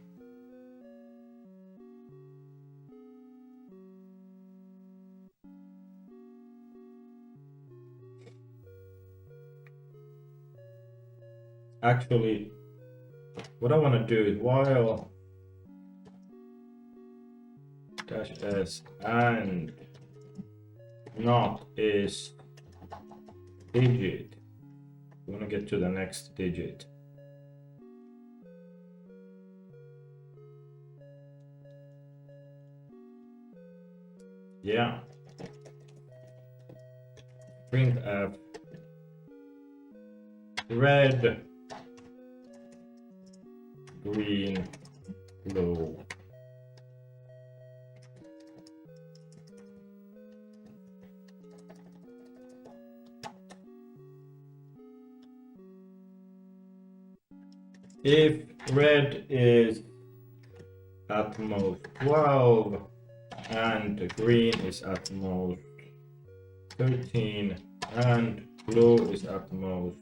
Actually, what I want to do is while dash s and not is digit, we want to get to the next digit. Yeah. Print f red, green, blue. If red is at most 12 and green is at most 13 and blue is at most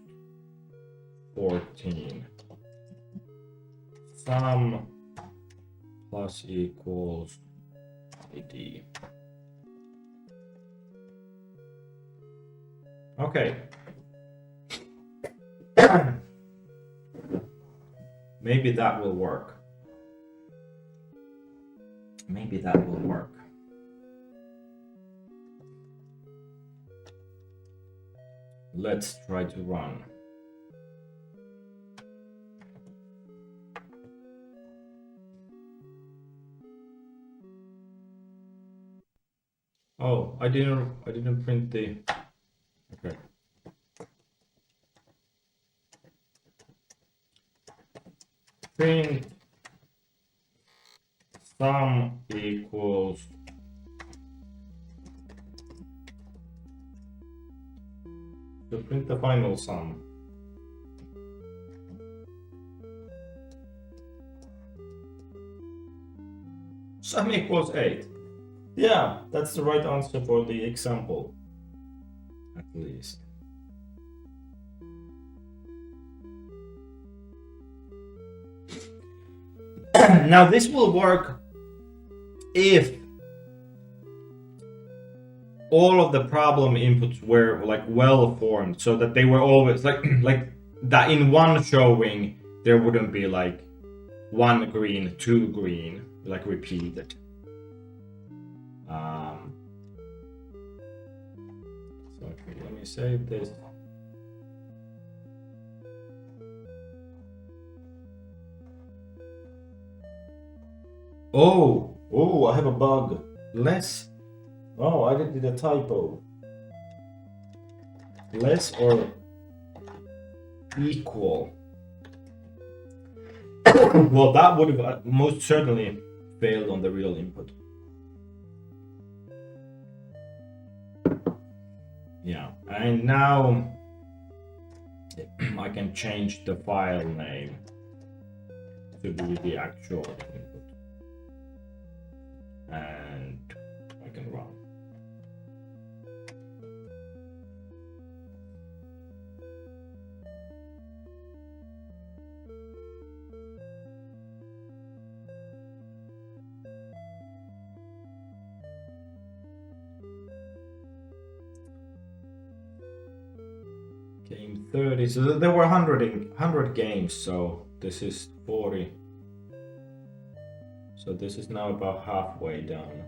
14. Sum plus equals AD. Okay. Maybe that will work. Maybe that will work. Let's try to run. Oh, I didn't print the. Okay. Print sum equals to print the final sum. Sum equals 8. Yeah, that's the right answer for the example, at least. Now this will work if all of the problem inputs were like well formed, so that they were always like that in one showing there wouldn't be like 1 green, 2 green, like repeated. So okay, let me save this. Oh, I have a bug. Less. Oh, I did a typo. Less or equal. Well, that would have most certainly failed on the real input. Yeah, and now I can change the file name to be the actual input. And I can run. Game 30, so there were 100 games, so this is 40. So this is now about halfway done.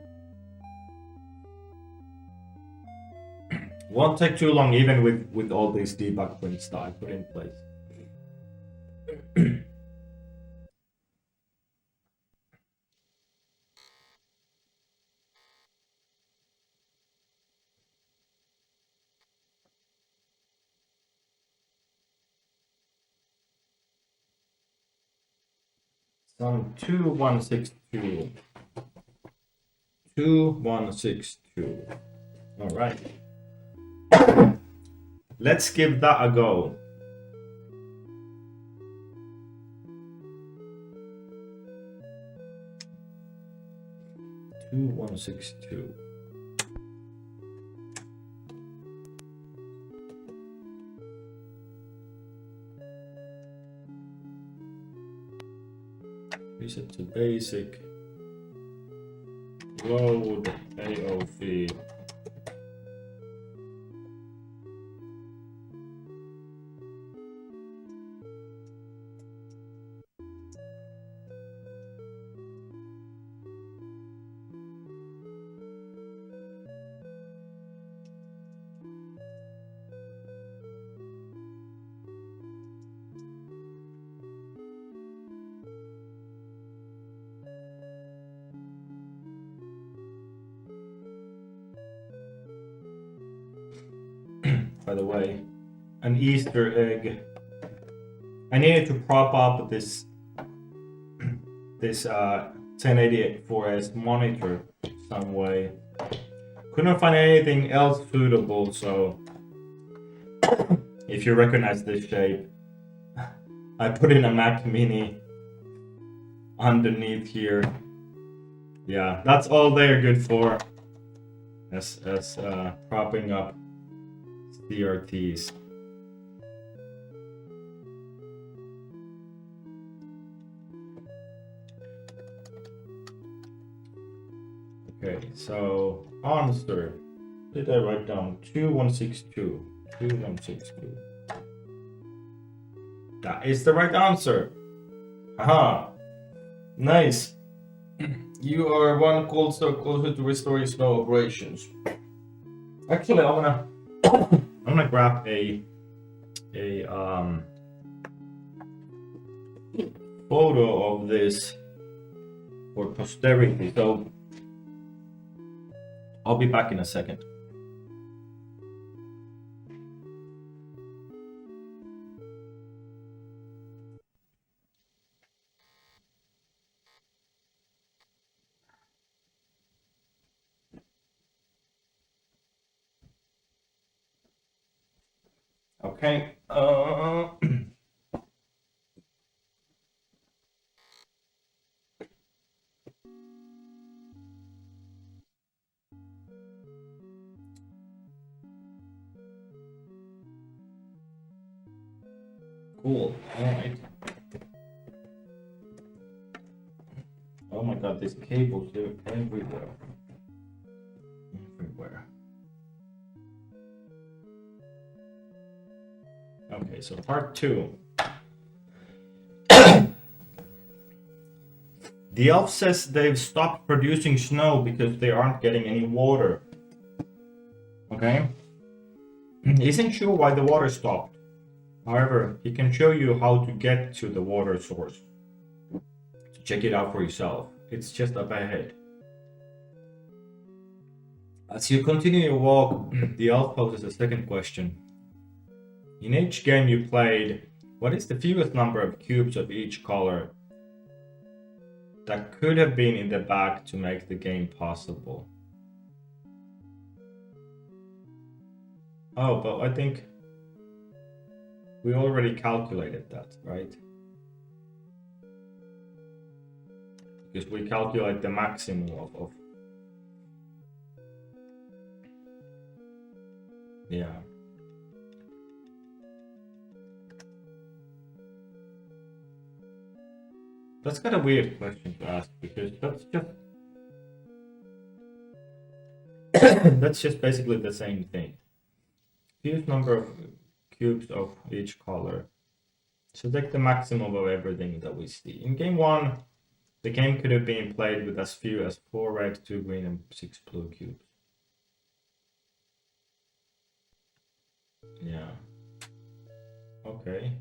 Won't take too long, even with all these debug prints that I put in place. Sum 2162. 2162. All right. Let's give that a go. 2162. Reset to basic. Load AOV. By the way, an Easter egg. I needed to prop up this 1080 monitor some way. Couldn't find anything else suitable, so if you recognize this shape, I put in a Mac Mini underneath here. Yeah, that's all they're good for, as propping up CRTs. Okay, so answer. Did I write down 2162? 2162. That is the right answer. Aha. Nice. You are one cold step closer to restoring snow operations. Actually, I'm gonna grab a photo of this for posterity. So I'll be back in a second. Okay. Cool. All right. Oh my god, these cables, they're everywhere. Everywhere. Okay, so part 2. The elf says they've stopped producing snow because they aren't getting any water. Okay? Isn't sure why the water stopped. However, he can show you how to get to the water source. So check it out for yourself. It's just up ahead. As you continue your walk, the elf poses a second question. In each game you played, what is the fewest number of cubes of each color that could have been in the bag to make the game possible? Oh, but I think we already calculated that, right? Because we calculate the maximum of yeah. That's kind of weird question to ask, because that's just basically the same thing. Fewest number of cubes of each color. So take the maximum of everything that we see. In game 1, the game could have been played with as few as 4 red, 2 green, and 6 blue cubes. Yeah. Okay.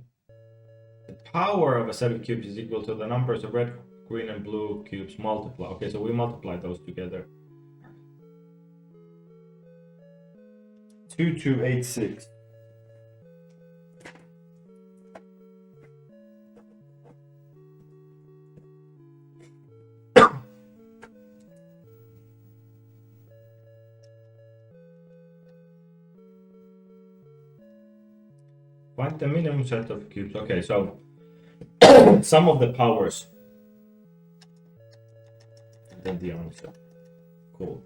The power of a set of cubes is equal to the numbers of red, green, and blue cubes multiplied. Okay, so we multiply those together. 2286. Find the minimum set of cubes. Okay, so sum of the powers. And then the answer. Cool.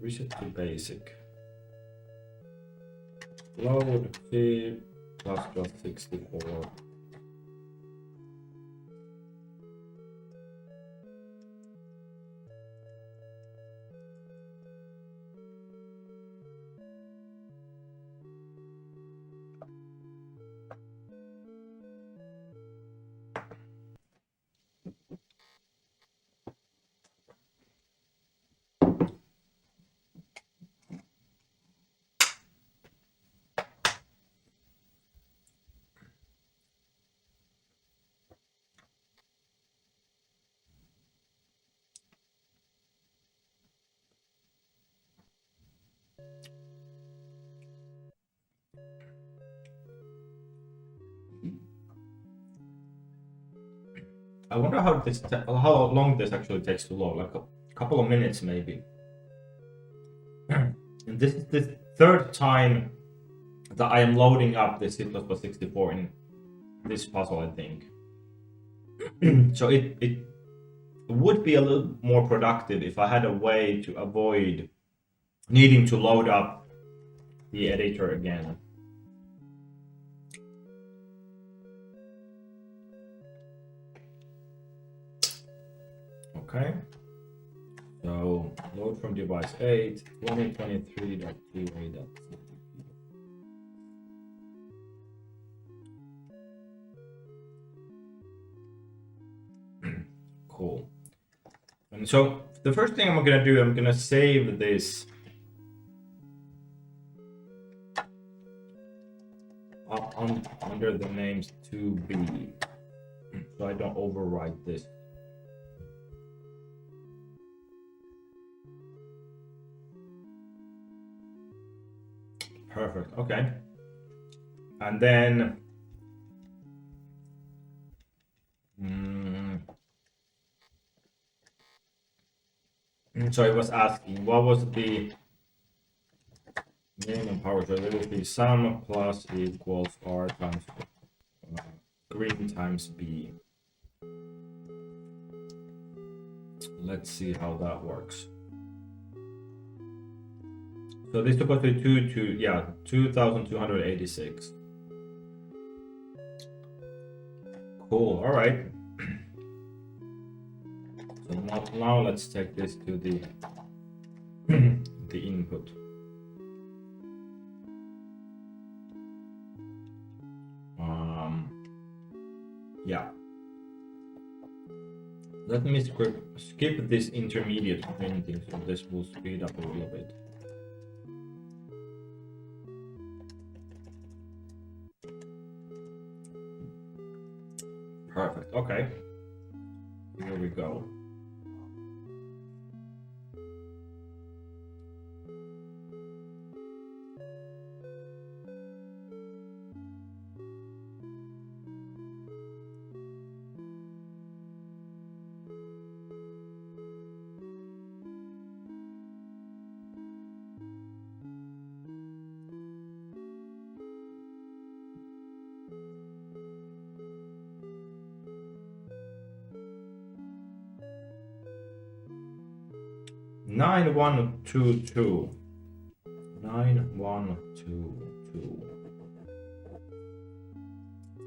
Reset to basic. load C plus plus 64. I wonder how long this actually takes to load, like a couple of minutes maybe. And this is the third time that I am loading up the C++64 in this puzzle, I think. So it would be a little more productive if I had a way to avoid needing to load up the editor again. Okay. So load from device 8, 2023.2a. Cool. And so the first thing I'm gonna do, I'm gonna save this up under the names 2b, so I don't overwrite this. Perfect. Okay. And then so I was asking, what was the minimum power? So it will be sum plus equals r times green times b. Let's see how that works. So this is supposed to be 2,286. Cool. All right. So now let's take this to the the input. Yeah. Let me skip this intermediate printing, so this will speed up a little bit. Perfect. Okay. Here we go. Nine one two two. 9122.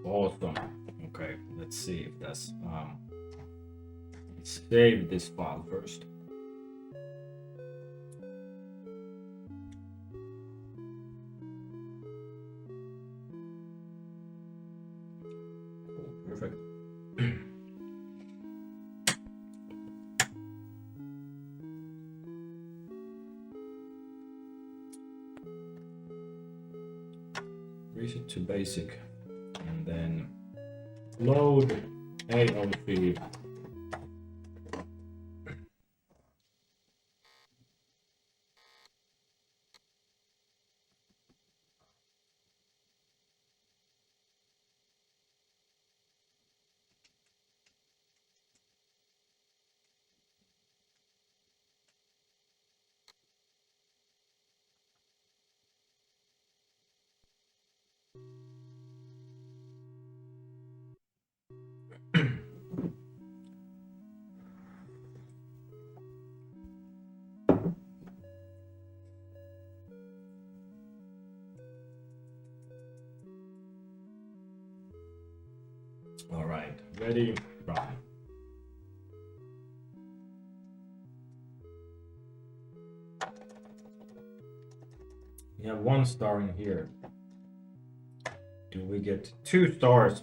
Awesome. Okay, let's see if that's save this file first. Cool, perfect. Reset to basic and then load AOC. All right, ready, run. We have 1 star in here. Do we get 2 stars?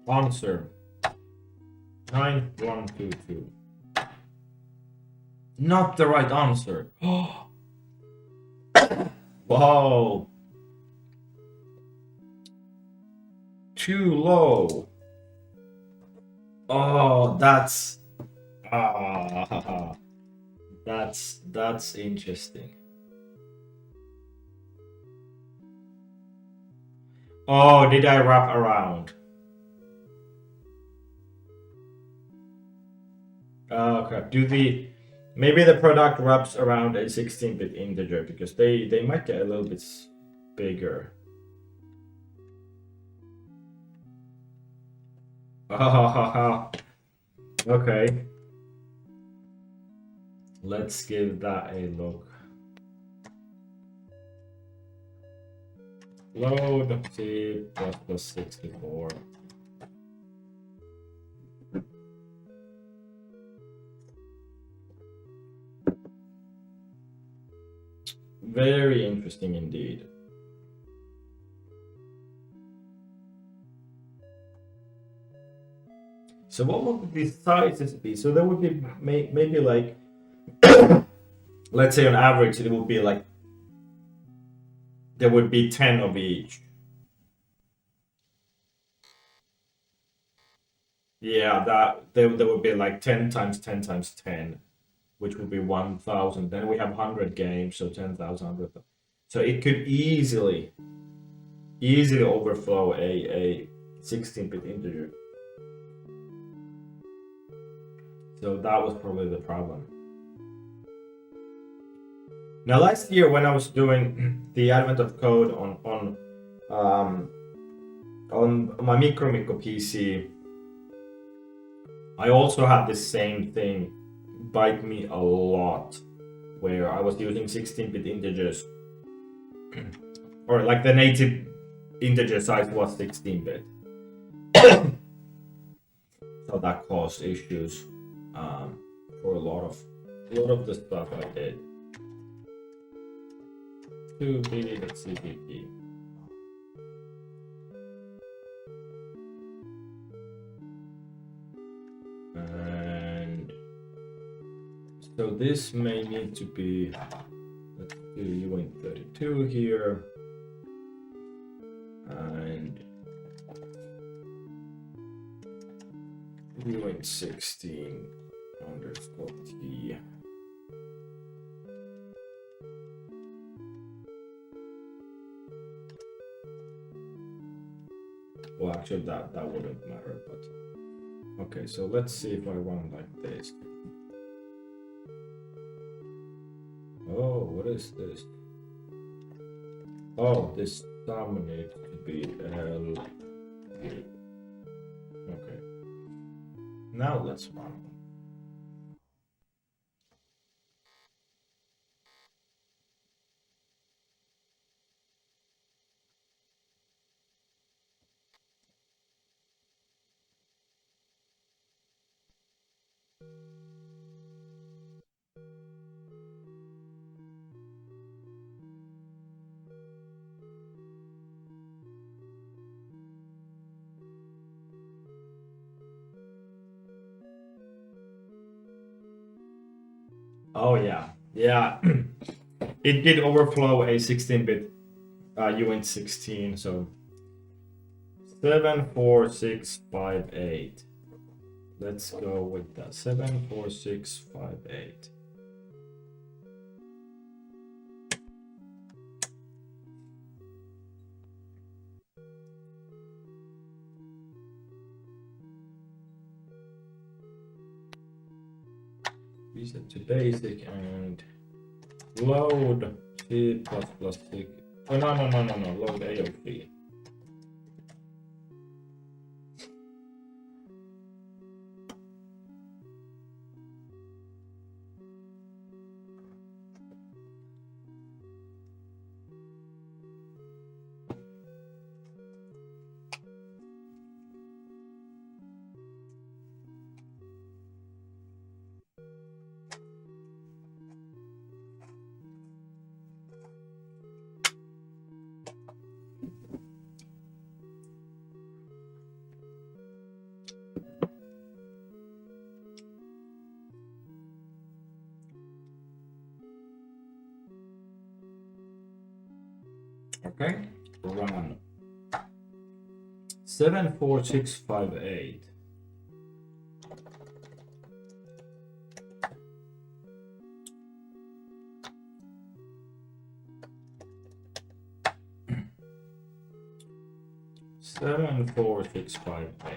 Answer 9122. Not the right answer. Whoa. Too low. Oh, that's that's interesting. Oh, did I wrap around? Okay. Maybe the product wraps around a 16-bit integer because they might get a little bit bigger. Okay. Let's give that a look. Load C++ 64. Very interesting indeed. So what would the sizes be? So there would be maybe like, let's say on average it would be like, there would be 10 of each. Yeah, that there would be like 10 times 10 times 10, which would be 1,000. Then we have 100 games, so 10,000. So it could easily overflow a 16-bit integer. So that was probably the problem. Now last year when I was doing the advent of code on my Micro PC, I also had the same thing bite me a lot, where I was using 16-bit integers, or like the native integer size was 16-bit. So that caused issues for a lot of the stuff I did. 2-bit CPP. And so this may need to be, let's do uint32 here, and uint16 underscore t. Well, actually that wouldn't matter, but okay, so let's see if I run like this. Oh, what is this? Oh, this sum needs to be L. Okay. Now let's run. Oh yeah, yeah. It did overflow a 16-bit uint16, so 74658. Let's go with that. 74658. Reset to basic and load C++. Oh no, load AOP. Okay, run 74658. Seven, 4, 6, 5, 8.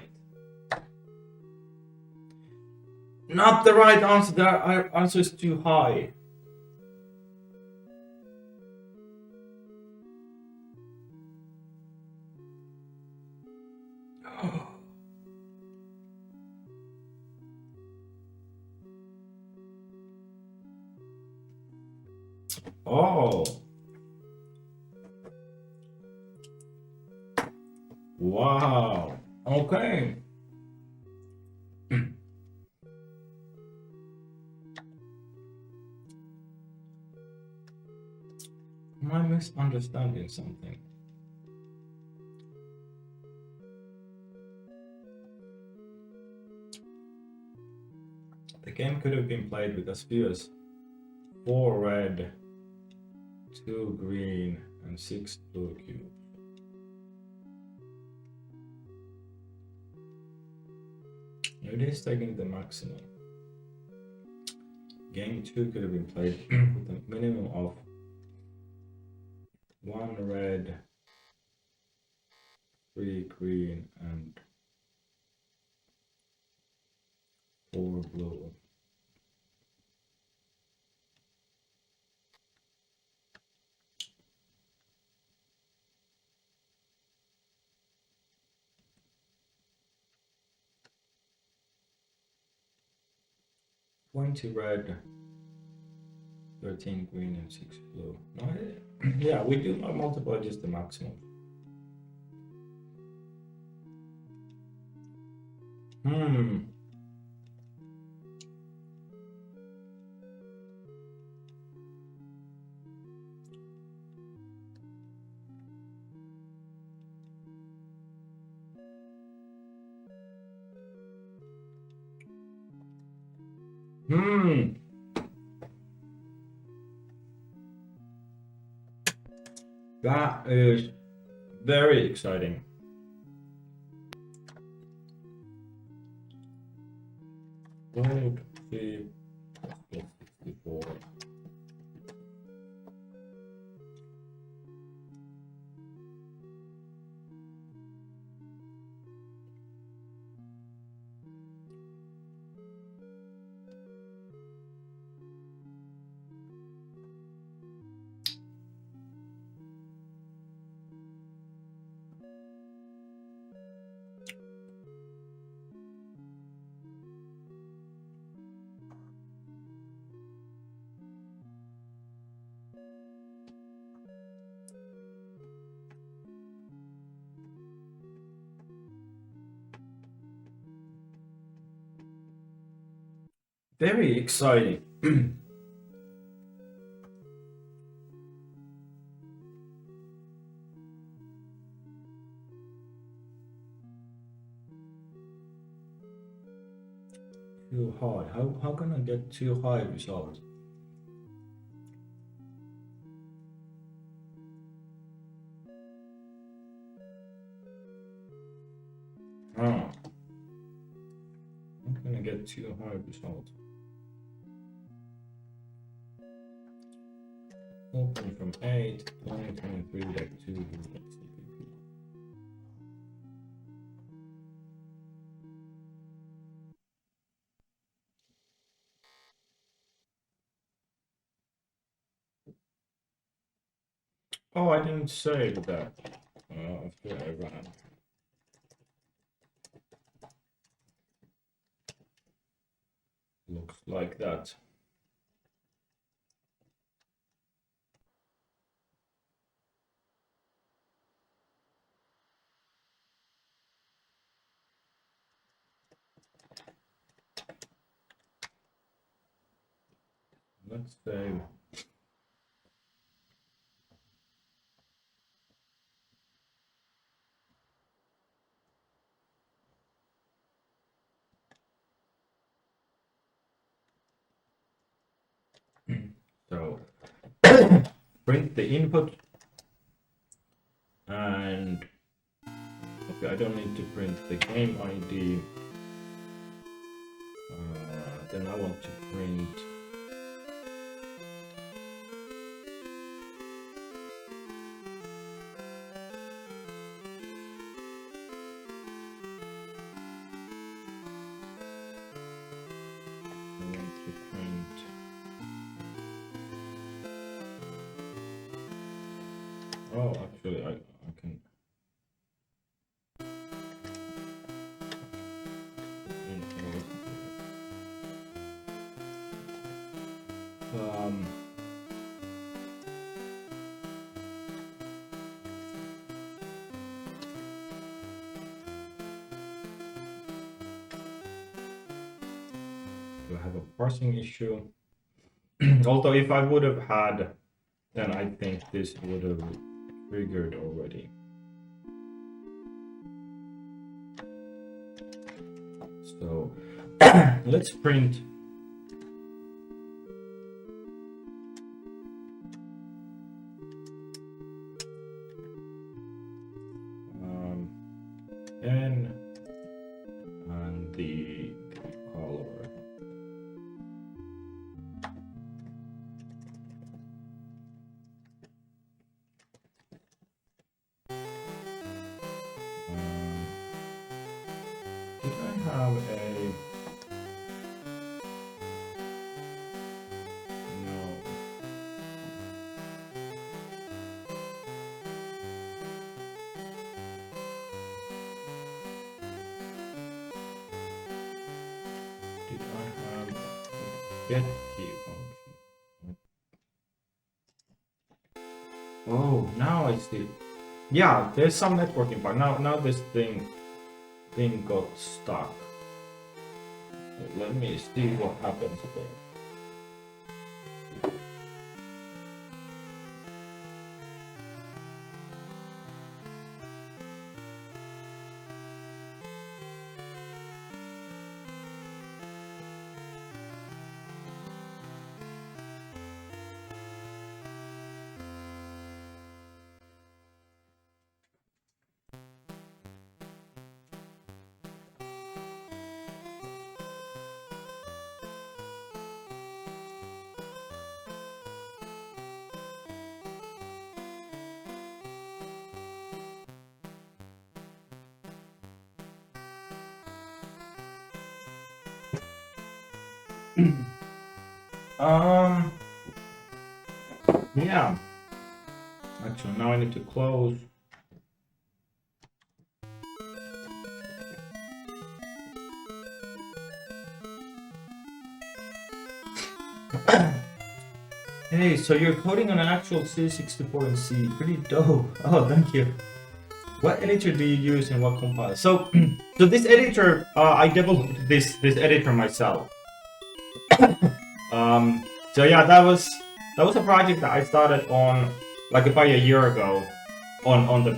Not the right answer. That answer is too high. Oh. Wow. Okay. Am I misunderstanding something? The game could have been played with as few as 4 red, 2 green, and 6 blue cubes. It is taking the maximum. Game 2 could have been played with a minimum of 1 red, 3 green, and 4 blue. "20 red, 13 green, and 6 blue." No, yeah, we do not multiply just the maximum. Hmm. Hmm. That is very exciting. Gold, 3, 64. Very exciting. Too high. How can I get too high result? Oh. How can I get too high result? Open from 8, 2023, deck 2, deck CPP. Oh, I didn't save that after I ran. Looks like that. let's say so print the input, and okay, I don't need to print the game ID. Then I want to print oh, actually, I can. Um, do I have a parsing issue? Although if I would have had, then I think this would have triggered already. So let's print N and the color. Did I have a no? Did I have a get key function? Oh, now I see. Yeah, there's some networking part. Now this thing got stuck. Let me see what happens there. Yeah. Actually, now I need to close. Hey, so you're coding on an actual C64 and C. Pretty dope. Oh, thank you. What editor do you use and what compiler? So, so this editor, I developed this editor myself. So yeah, that was a project that I started on like about a year ago on the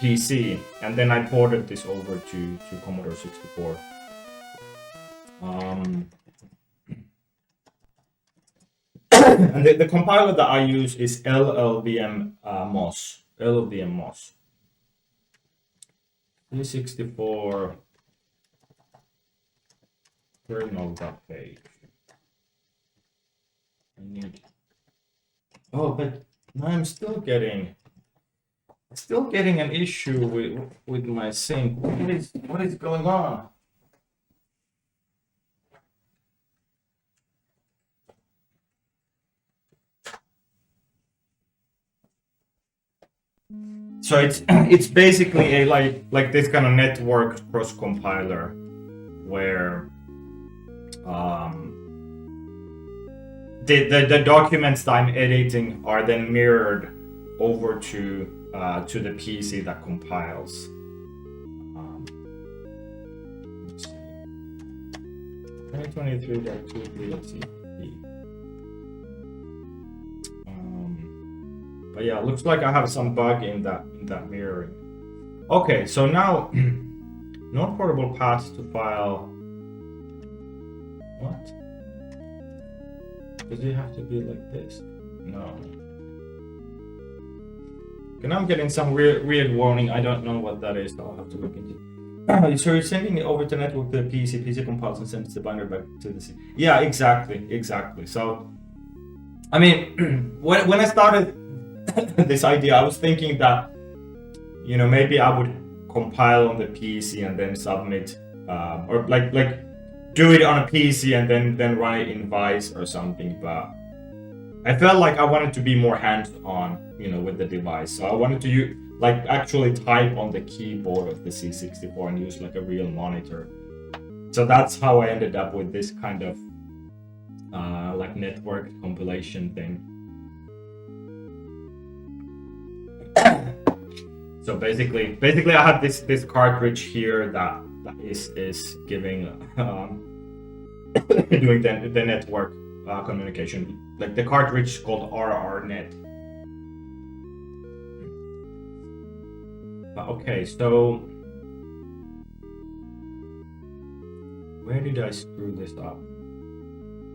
PC, and then I ported this over to Commodore 64. And the compiler that I use is LLVM MOS. LLVM MOS. C64 kernel.page. I need. Oh, but I'm still getting an issue with my sync. What is going on? So it's basically a like this kind of network cross compiler where the documents that I'm editing are then mirrored over to the PC that compiles. Let's see. 2023.2 VLCP. But yeah, looks like I have some bug in that mirroring. Okay, so now non-portable paths to file. What? Does it have to be like this? No. Okay, now I'm getting some weird warning. I don't know what that is. I'll have to look into it. So you're sending it over to network to the PC compiles and sends the binder back to the C. Yeah, exactly. So, I mean, when I started this idea, I was thinking that, you know, maybe I would compile on the PC and then submit, or like do it on a PC and then run it in Vice or something. But I felt like I wanted to be more hands-on, you know, with the device. So I wanted to like actually type on the keyboard of the C64 and use like a real monitor. So that's how I ended up with this kind of like network compilation thing. So basically I have this cartridge here that is giving doing the network communication. Like the cartridge is called RRNet. Okay, so where did I screw this up?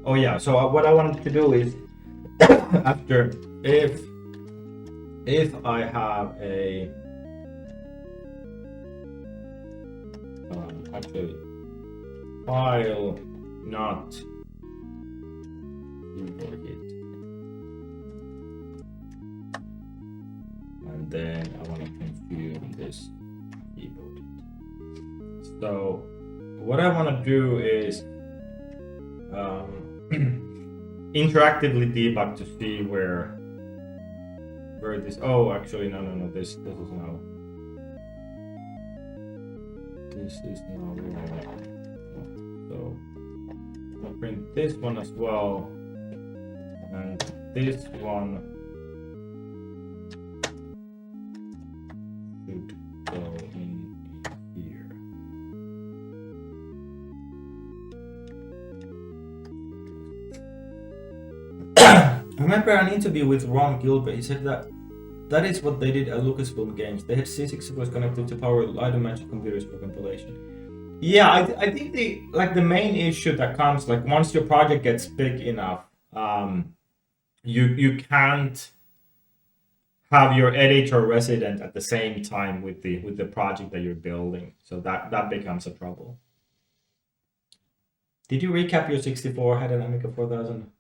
Oh yeah, so what I wanted to do is after if I have a actually file not keyboard it, and then I want to consume this keyboard. So what I want to do is interactively debug to see where this. Oh, actually no. This is now. This is now. So I'll print this one as well, and this one should go in here. I remember an interview with Ron Gilbert. He said that is what they did at Lucasfilm Games. They had C64s connected to power item magic computers for compilation. Yeah, I think the main issue that comes, like, once your project gets big enough, you can't have your editor resident at the same time with the project that you're building. So that becomes a trouble. Did you recap your 64 had an Amiga 4000?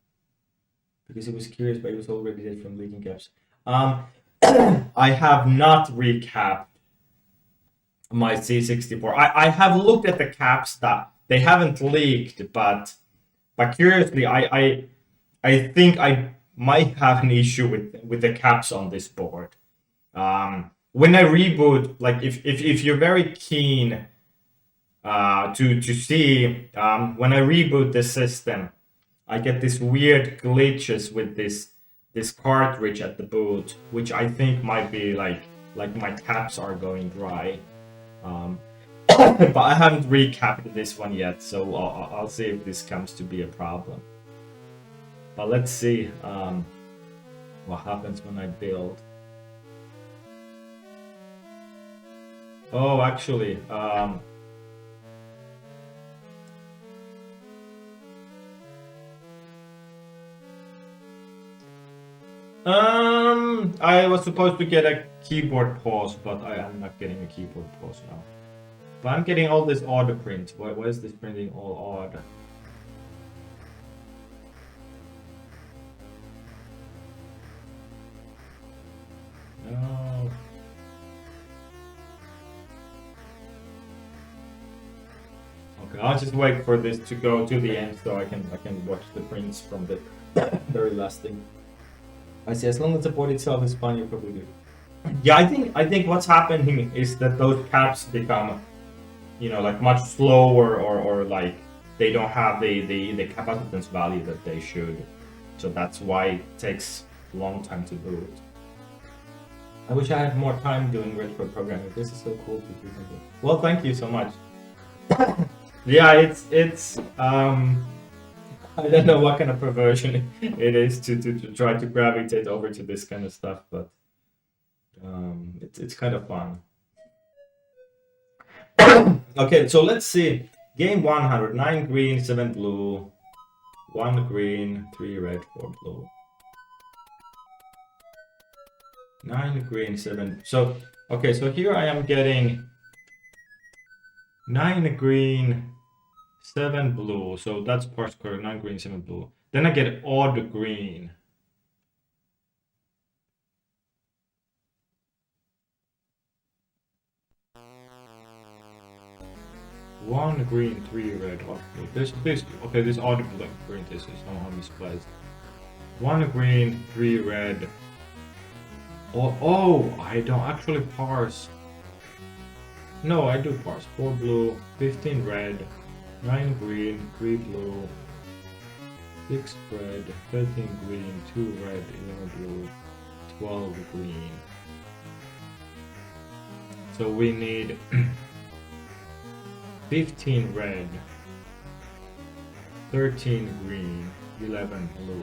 Because he was curious, but he was already dead from leaking caps. I have not recapped my C64. I have looked at the caps that they haven't leaked, but curiously, I think I might have an issue with the caps on this board. When I reboot, like if you're very keen to see, when I reboot the system, I get this weird glitches with this cartridge at the boot, which I think might be like my caps are going dry. But I haven't recapped this one yet, so I'll see if this comes to be a problem. But let's see what happens when I build. Oh, actually, I was supposed to get a keyboard pause, but I am not getting a keyboard pause now. But I'm getting all this odd print. Why is this printing all odd? No. Okay, I'll just wait for this to go to the end so I can watch the prints from the very last thing. I see. As long as the board itself is fine, you're probably good. Yeah, I think what's happening is that those caps become, you know, like much slower, or like they don't have the capacitance value that they should. So that's why it takes a long time to boot. I wish I had more time doing retro programming. This is so cool to do something. Well, thank you so much. Yeah, it's I don't know what kind of perversion it is to try to gravitate over to this kind of stuff, but it's kind of fun. Okay, so let's see. Game 100, 9 green, 7 blue, 1 green, 3 red, 4 blue. 9 green, 7. So, okay, so here I am getting 9 green, 7 blue. So that's part correct. 9 green, 7 blue. Then I get odd green. One green, 3 red, odd blue. This odd green, this is somehow misplaced. 1 green, 3 red. Oh, I don't actually parse. No, I do parse. 4 blue, 15 red, 9 green, 3 blue, 6 red, 13 green, 2 red, 11 blue, 12 green. So we need 15 red, 13 green, 11 blue.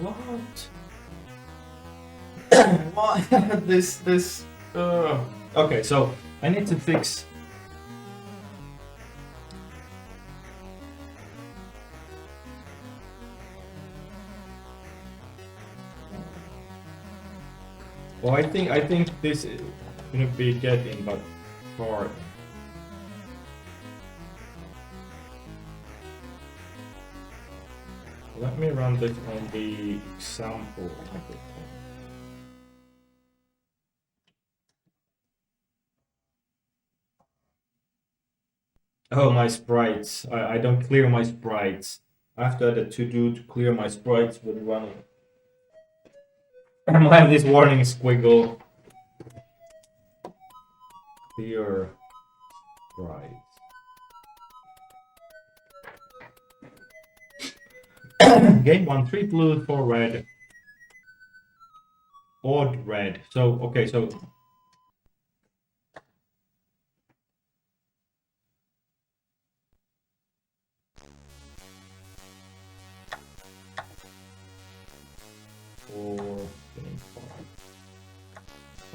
What? What? this. Okay, so I need to fix. Well, I think this is gonna be getting but hard. Let me run this on the example. Oh, my sprites. I don't clear my sprites. After the to-do to clear my sprites when running. I have this warning squiggle. Clear sprites. Game 1, 3 blue, 4 red. Odd red. So, okay, so.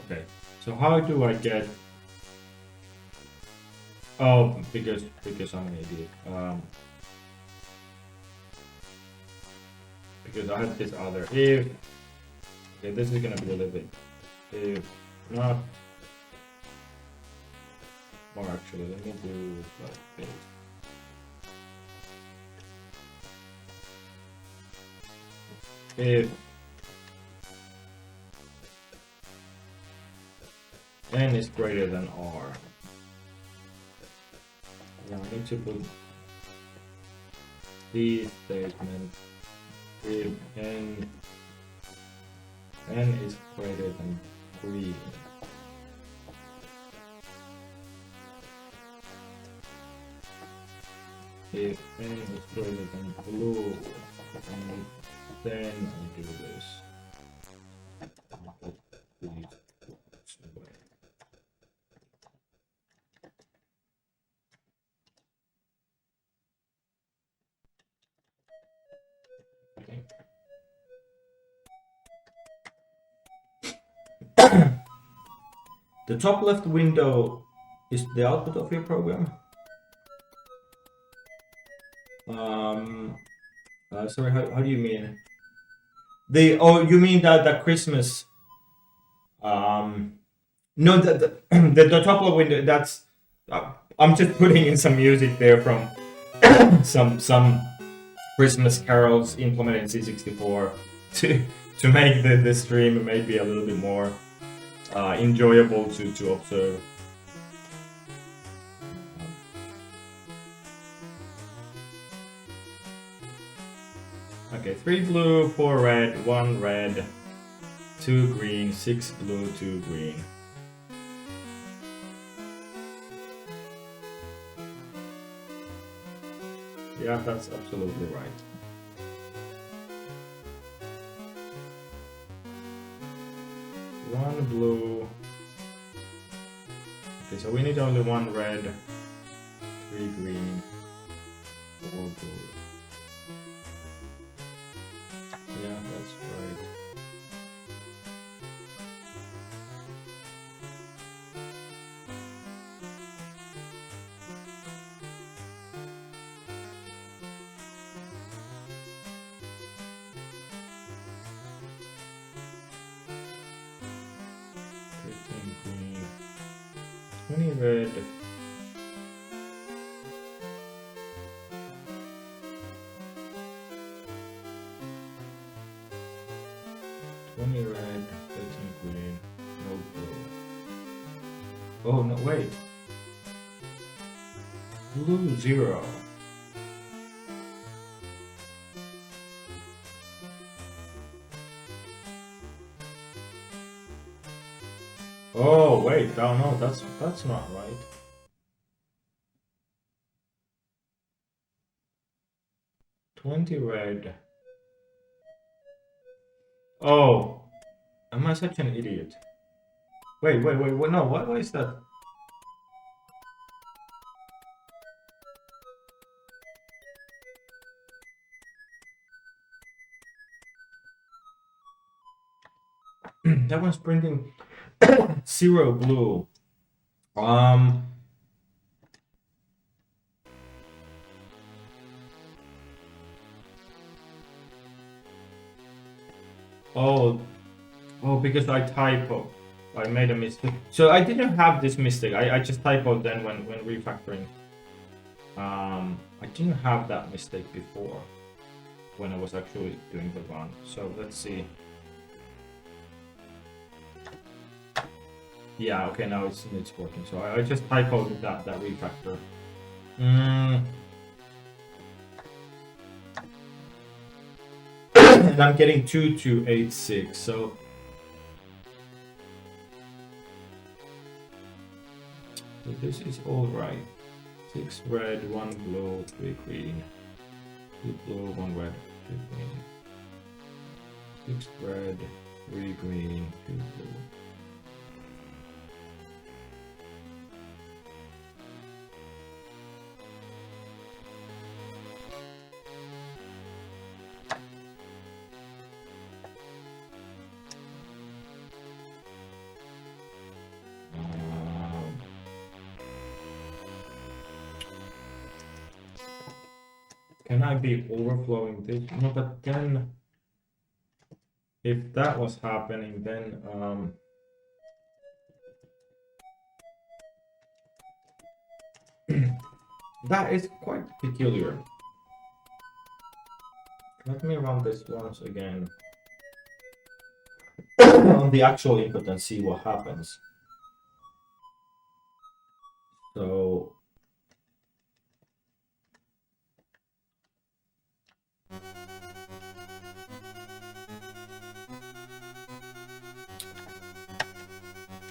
Okay, so how do I get? Oh, because I'm an idiot. Because I had this other if. Okay, this is gonna be a little bit. If not, or actually, let me do like this. If n is greater than r. Yeah, I need to put the statement if n is greater than 3. If n is greater than blue, and then I do this. The top left window is the output of your program. Sorry, how do you mean? You mean that the Christmas? No, the top left window. That's. I'm just putting in some music there from some Christmas carols implemented in C64 to make the stream maybe a little bit more enjoyable to observe. Okay, 3 blue, 4 red, 1 red, 2 green, 6 blue, 2 green. Yeah, that's absolutely right. 1 blue. Okay, so we need only 1 red, 3 green, 4 blue. Yeah, that's right. Green, 20 red. Red, 13 green, no blue. Oh no, wait. Blue 0. Oh wait, no, that's not right. $20 red. Oh, am I such an idiot? Wait, no, why is that? That one's printing 0 blue. Oh, because I typo. I made a mistake. So I didn't have this mistake. I just typoed then when refactoring. I didn't have that mistake before when I was actually doing the run. So let's see. Yeah, okay, now it's working. So I just typoed that refactor. And I'm getting 2286, so this is all right. 6 red, 1 blue, 3 green, 2 blue, 1 red, 2 green. 6 red, 3 green, 2 blue. Can I be overflowing this? No, but then if that was happening, then that is quite peculiar. Let me run this once again on the actual input and see what happens. So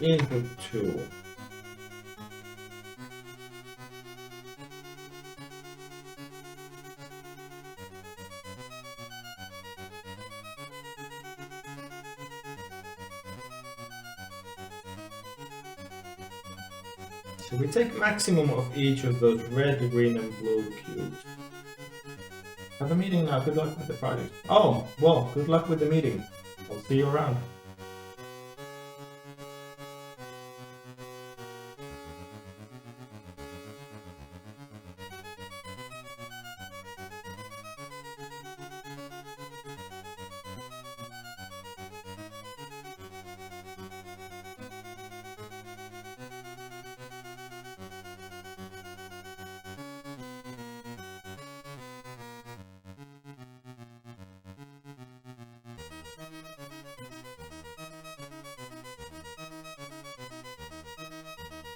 input 2. So we take maximum of each of those red, green, and blue cubes. Have a meeting now. Good luck with the project. Oh, well, good luck with the meeting. I'll see you around.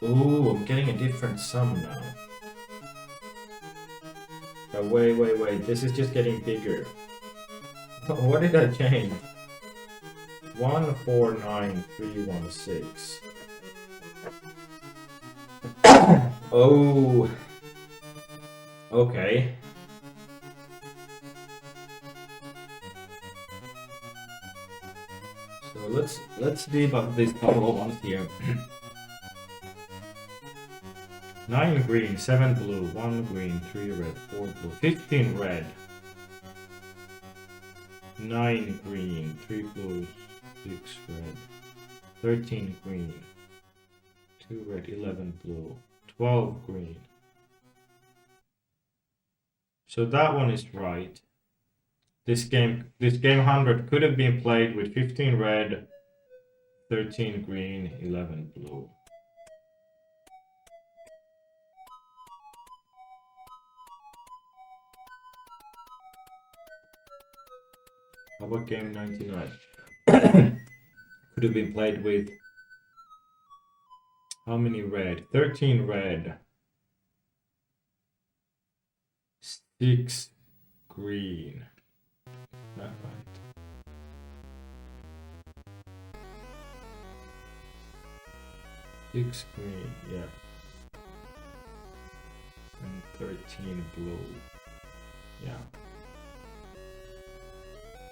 Ooh, I'm getting a different sum now. Oh, wait. This is just getting bigger. What did I change? 149316. Oh. Okay. So let's debug this couple of ones here. 9 green, 7 blue, 1 green, 3 red, 4 blue, 15 red. 9 green, 3 blue, 6 red, 13 green, 2 red, 11 blue, 12 green. So that one is right. This game 100 could have been played with 15 red, 13 green, 11 blue. How about game 99? Could have been played with how many red? 13 red, 6 green. Not right. Six green, yeah. And 13 blue. Yeah.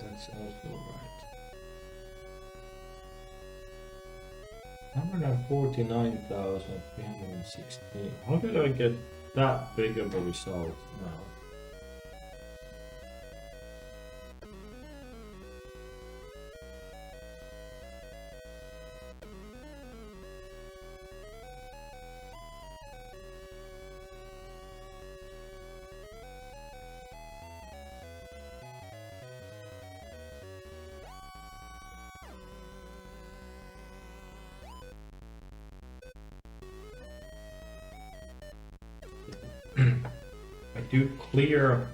That's also right. 149,316. How did I get that big of a result now? I do clear.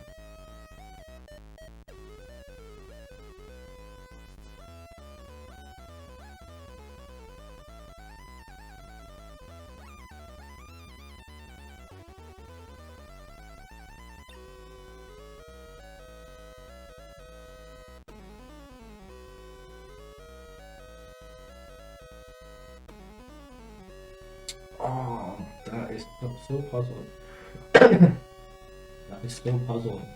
Oh, that is so puzzling. That is so puzzling.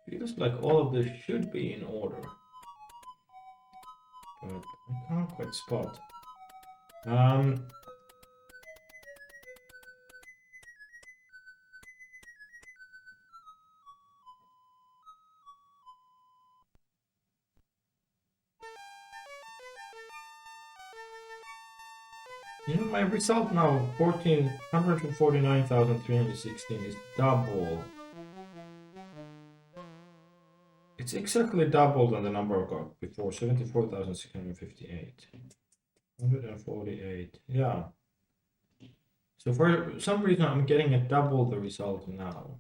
Feels like all of this should be in order, but I can't quite spot. You know, my result now, 149,316 is double. It's exactly double than the number I got before, 74,658. 148, yeah. So for some reason I'm getting a double the result now.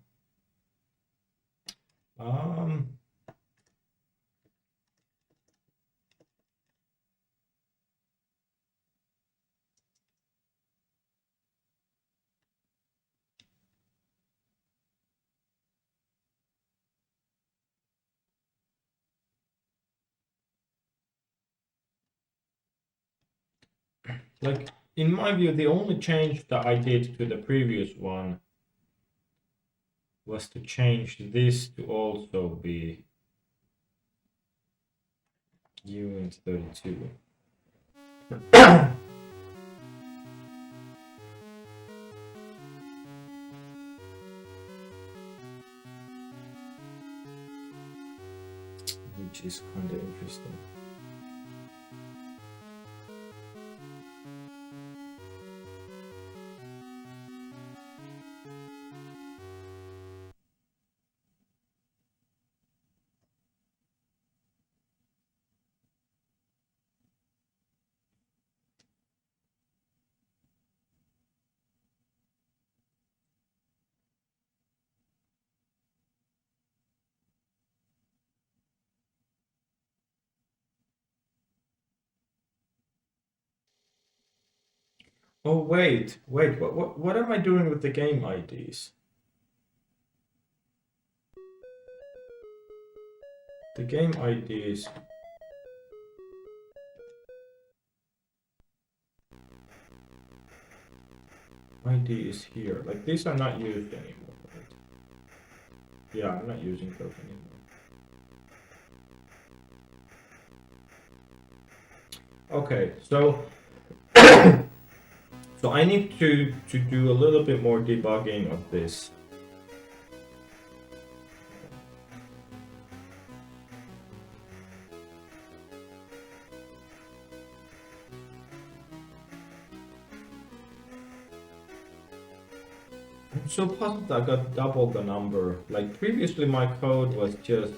Like, in my view, the only change that I did to the previous one was to change this to also be unit 32. Which is kind of interesting. Oh wait, what am I doing with the game IDs? The game IDs. ID is here. Like these are not used anymore. Right? Yeah, I'm not using those anymore. Okay, so so I need to do a little bit more debugging of this. I'm so puzzled I got double the number. Like previously my code was just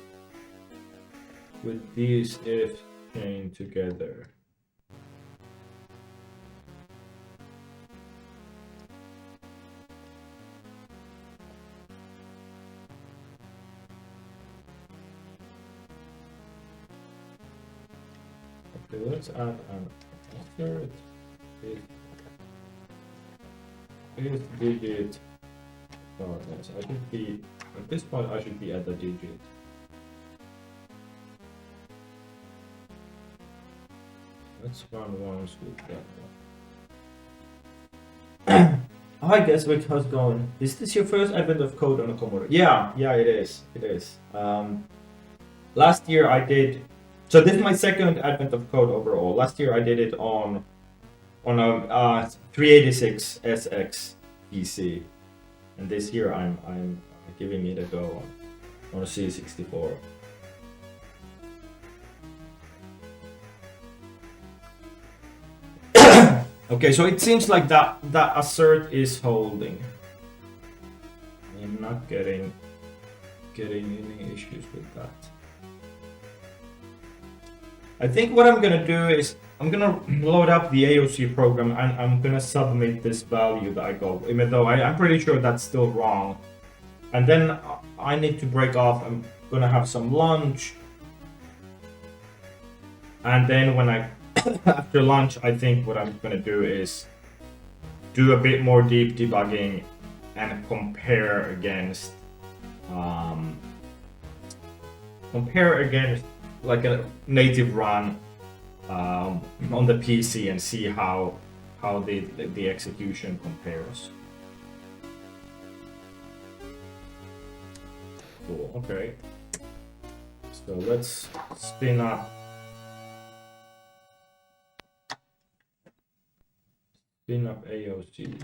with these ifs chained together. Okay, let's add an insert if digit. Oh, yes, I should be at this point. I should be at the digit. Let's run once with that one. I guess what was going. Is this your first advent of code on a Commodore? Yeah, it is. It is. Last year I did. So this is my second advent of code overall. Last year I did it on a 386 SX PC, and this year I'm giving it a go on a C64. Okay, so it seems like that assert is holding. I'm not getting any issues with that. I think what I'm gonna do is I'm gonna load up the AOC program and I'm gonna submit this value that I got, even though I'm pretty sure that's still wrong. And then I need to break off. I'm gonna have some lunch, and then when I after lunch, I think what I'm gonna do is do a bit more deep debugging and compare against like a native run on the PC and see how the execution compares. Cool. Okay. So let's spin up AOC.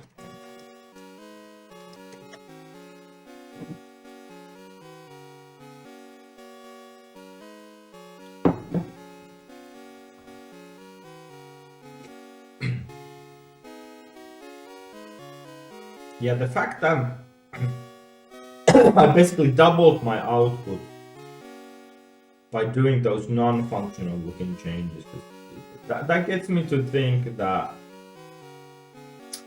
Yeah, the fact that I basically doubled my output by doing those non-functional looking changes, that gets me to think that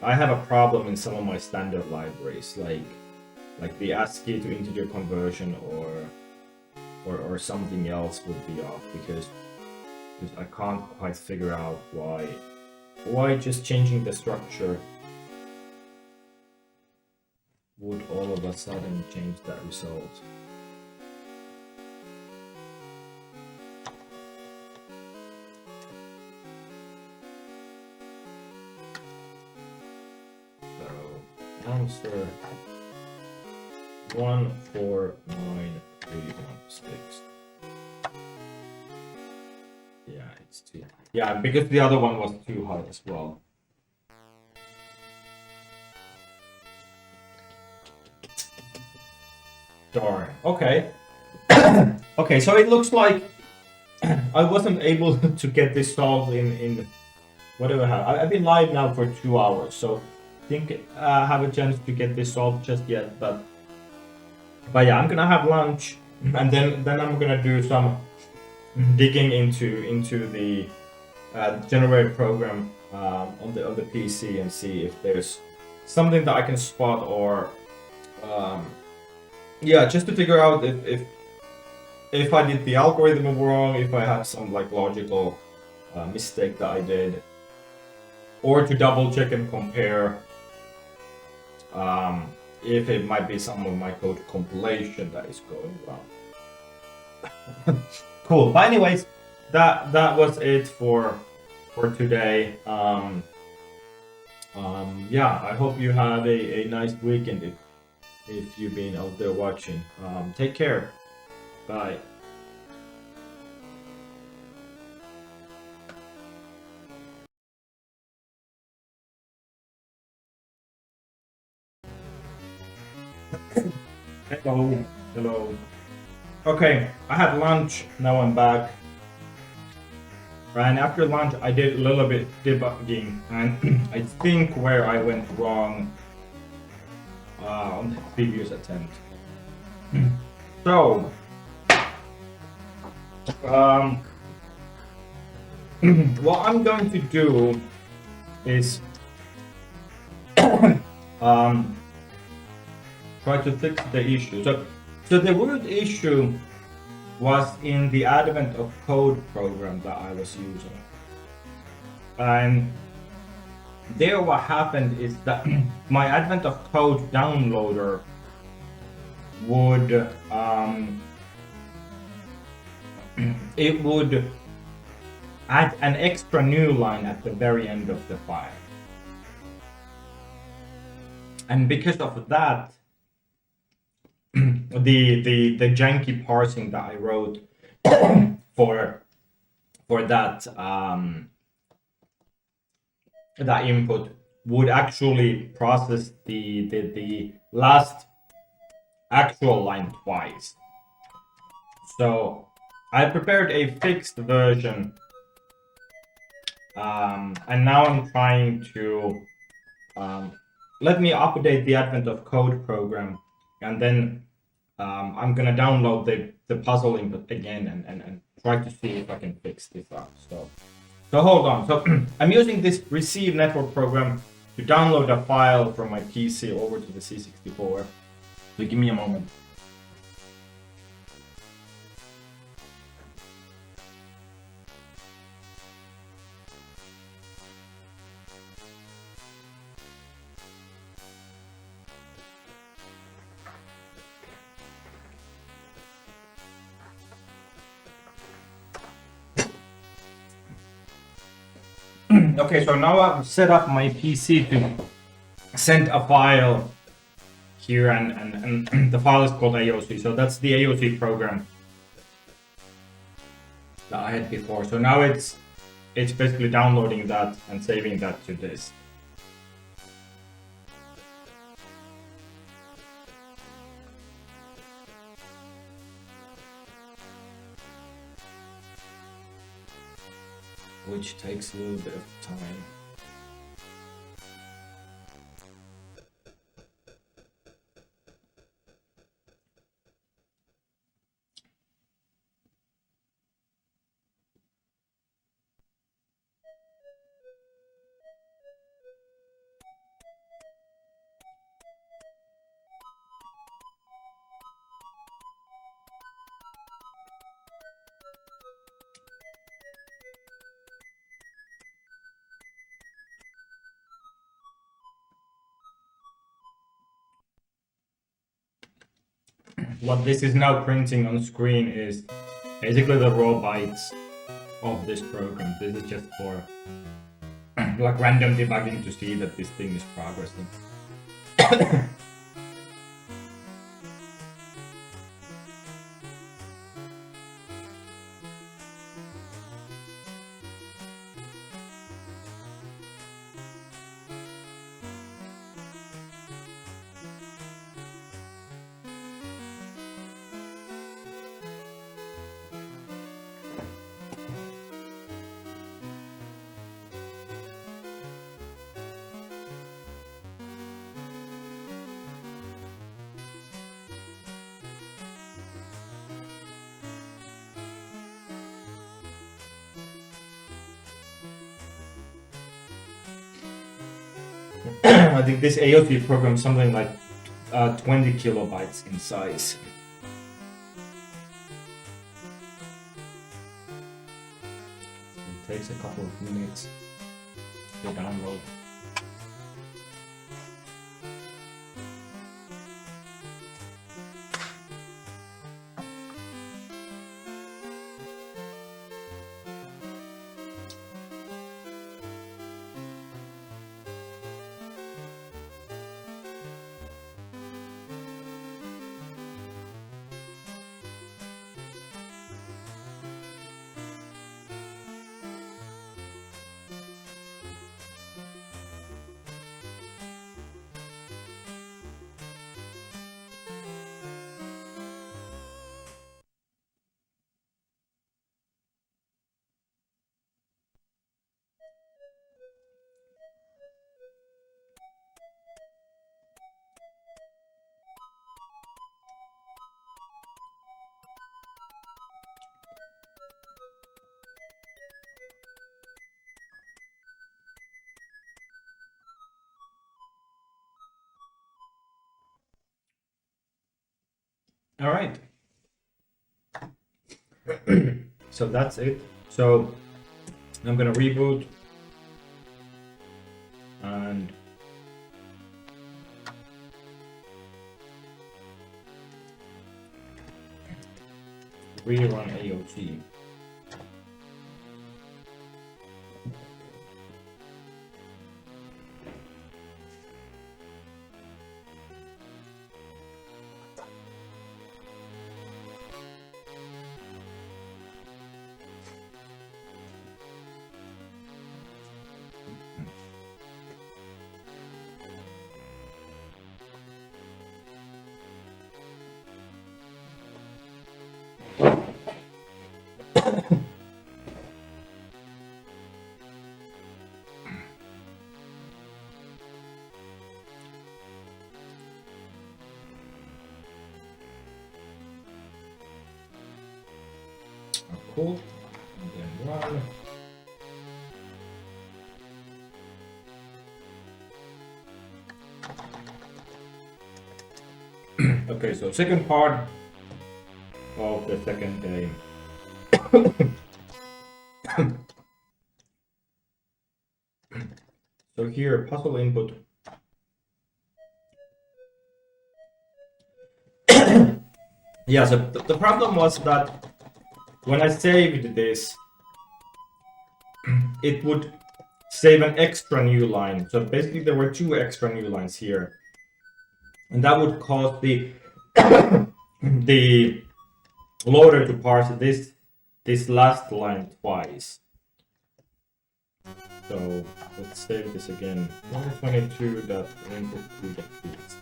I have a problem in some of my standard libraries, like the ASCII to integer conversion or something else would be off because I can't quite figure out why just changing the structure would all of a sudden change that result. So answer 149316. Yeah, it's too. Yeah, because the other one was too high as well. Darn. Okay. Okay, so it looks like I wasn't able to get this solved in whatever I have. I've been live now for 2 hours, so I think I have a chance to get this solved just yet. But yeah, I'm gonna have lunch, and then I'm gonna do some digging into the generate program on the PC and see if there's something that I can spot or. Yeah, just to figure out if I did the algorithm wrong, if I had some like logical mistake that I did, or to double check and compare if it might be some of my code compilation that is going wrong. Cool. But anyways, that was it for today. Yeah, I hope you have a nice weekend if you've been out there watching. Take care. Bye. Hello. Hello. Okay, I had lunch, now I'm back. And after lunch, I did a little bit debugging, and I think where I went wrong on the previous attempt. So, what I'm going to do is try to fix the issue. So the root issue was in the advent of code program that I was using. And there what happened is that my advent of code downloader would it would add an extra new line at the very end of the file. And because of that, the janky parsing that I wrote for that that input would actually process the last actual line twice. So I prepared a fixed version, and now I'm trying to let me update the advent of code program, and then I'm gonna download the puzzle input again and try to see if I can fix this up. So hold on. So I'm using this receive network program to download a file from my PC over to the C64. So give me a moment. Okay, so now I've set up my PC to send a file here, and the file is called AOC. So that's the AOC program that I had before. So now it's basically downloading that and saving that to this. Which takes a little bit of time. What this is now printing on screen is basically the raw bytes of this program. This is just for like random debugging to see that this thing is progressing. I think this AOT program is something like 20 kilobytes in size. It takes a couple of minutes. to download. All right. So that's it. So I'm gonna reboot and rerun AOT. Cool. And then run. Okay, so second part of the second day. So here, puzzle input. Yeah, so the problem was that when I saved this, it would save an extra new line. So basically there were 2 extra new lines here. And that would cause the the loader to parse this last line twice. So let's save this again. 122.input2.txt.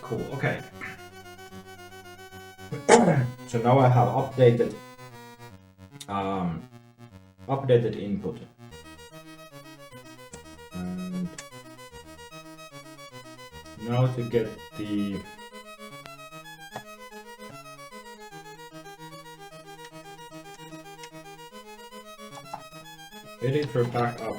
Cool, okay. So now I have updated input. And now to get the editor back up.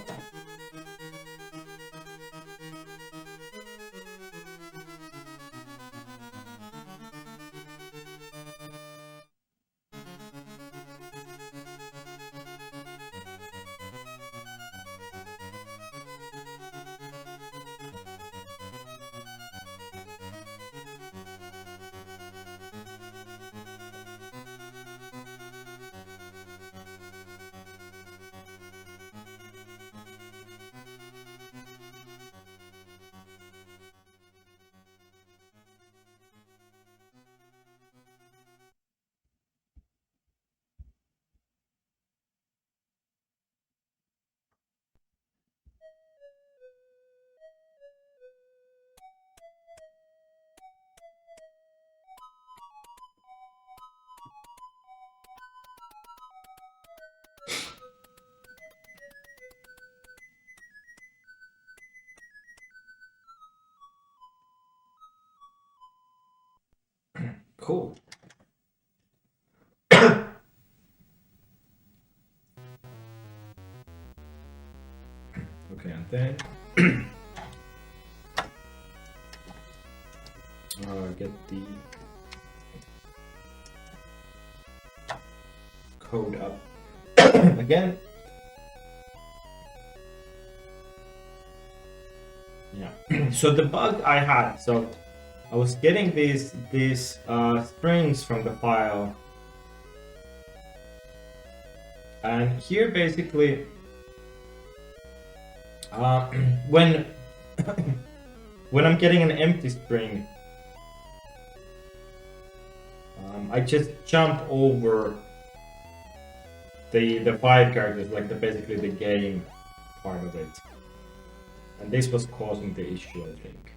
Cool. Okay, and then get the code up again. Yeah. So the bug I had, so I was getting these strings from the file, and here basically when when I'm getting an empty string, I just jump over the 5 characters, like basically the game part of it, and this was causing the issue, I think.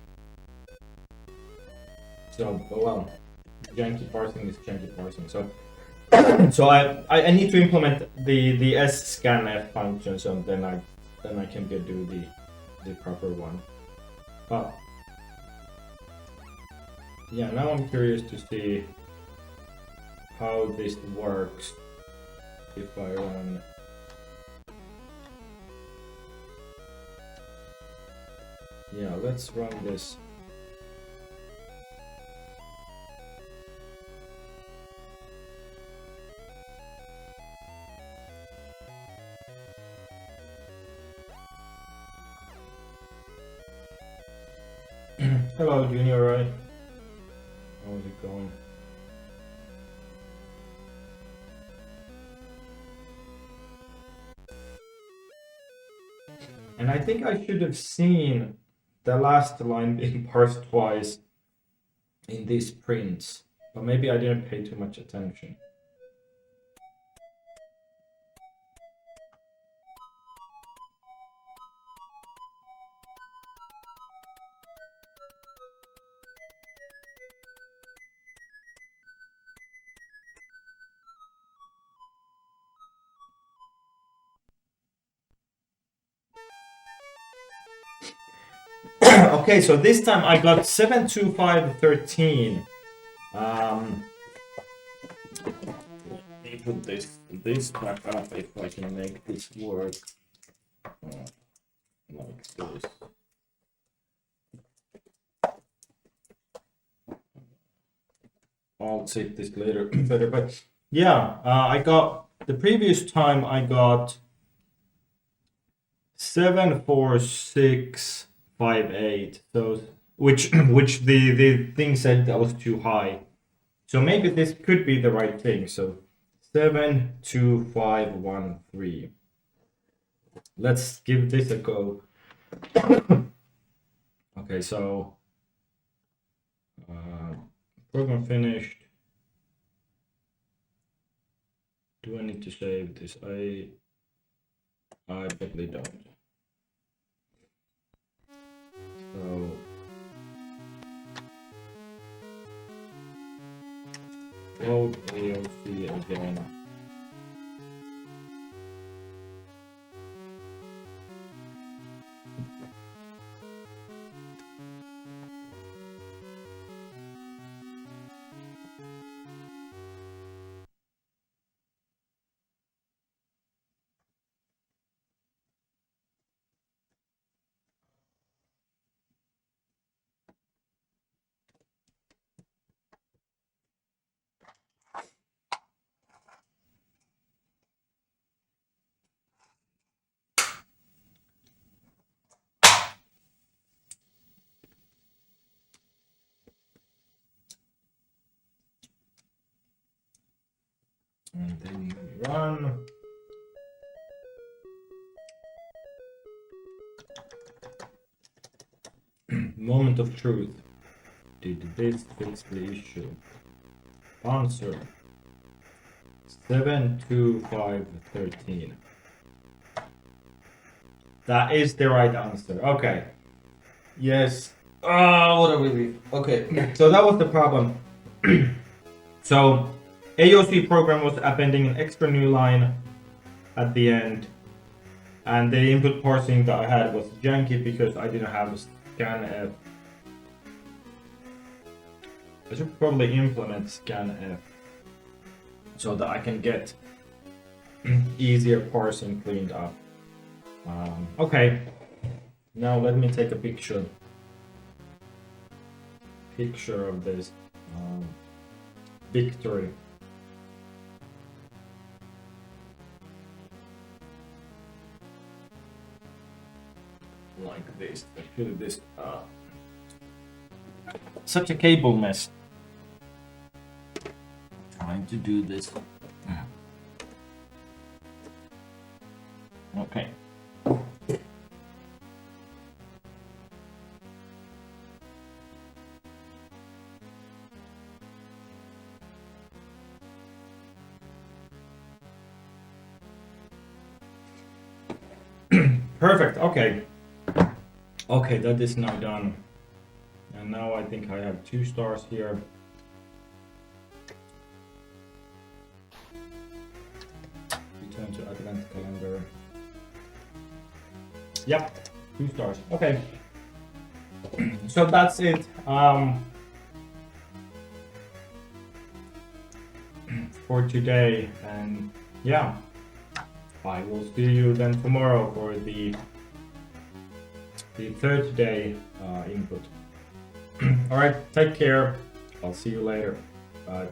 So, well, janky parsing is janky parsing. So I need to implement the scanf function, so then I can do the proper one. But yeah, now I'm curious to see how this works if I run. Yeah, let's run this. Hello, Junior Roy. How's it going? And I think I should have seen the last line being parsed twice in these prints, but maybe I didn't pay too much attention. Okay, so this time I got 72513. Let me put this back up if I can make this work. Like this. I'll take this later better, but yeah, I got the previous time I got 74658. So which the thing said that was too high. So maybe this could be the right thing. So 72513. Let's give this a go. Okay, so program finished. Do I need to save this? I probably don't. So load AOC again. And then run. Moment of truth. Did this fix the issue? Answer 72513. That is the right answer. Okay. Yes. What a relief. Okay. So that was the problem. So AOC program was appending an extra new line at the end, and the input parsing that I had was janky because I didn't have a scanf I should probably implement scanf so that I can get easier parsing cleaned up. Okay, now let me take a picture of this victory. Like this. Actually, this such a cable mess. Trying to do this. Okay. Perfect. Okay. Okay, that is now done. And now I think I have 2 stars here. Return to advent calendar. Yep, 2 stars. Okay. So that's it. For today, and yeah, I will see you then tomorrow for the third day input. All right, take care. I'll see you later. Bye.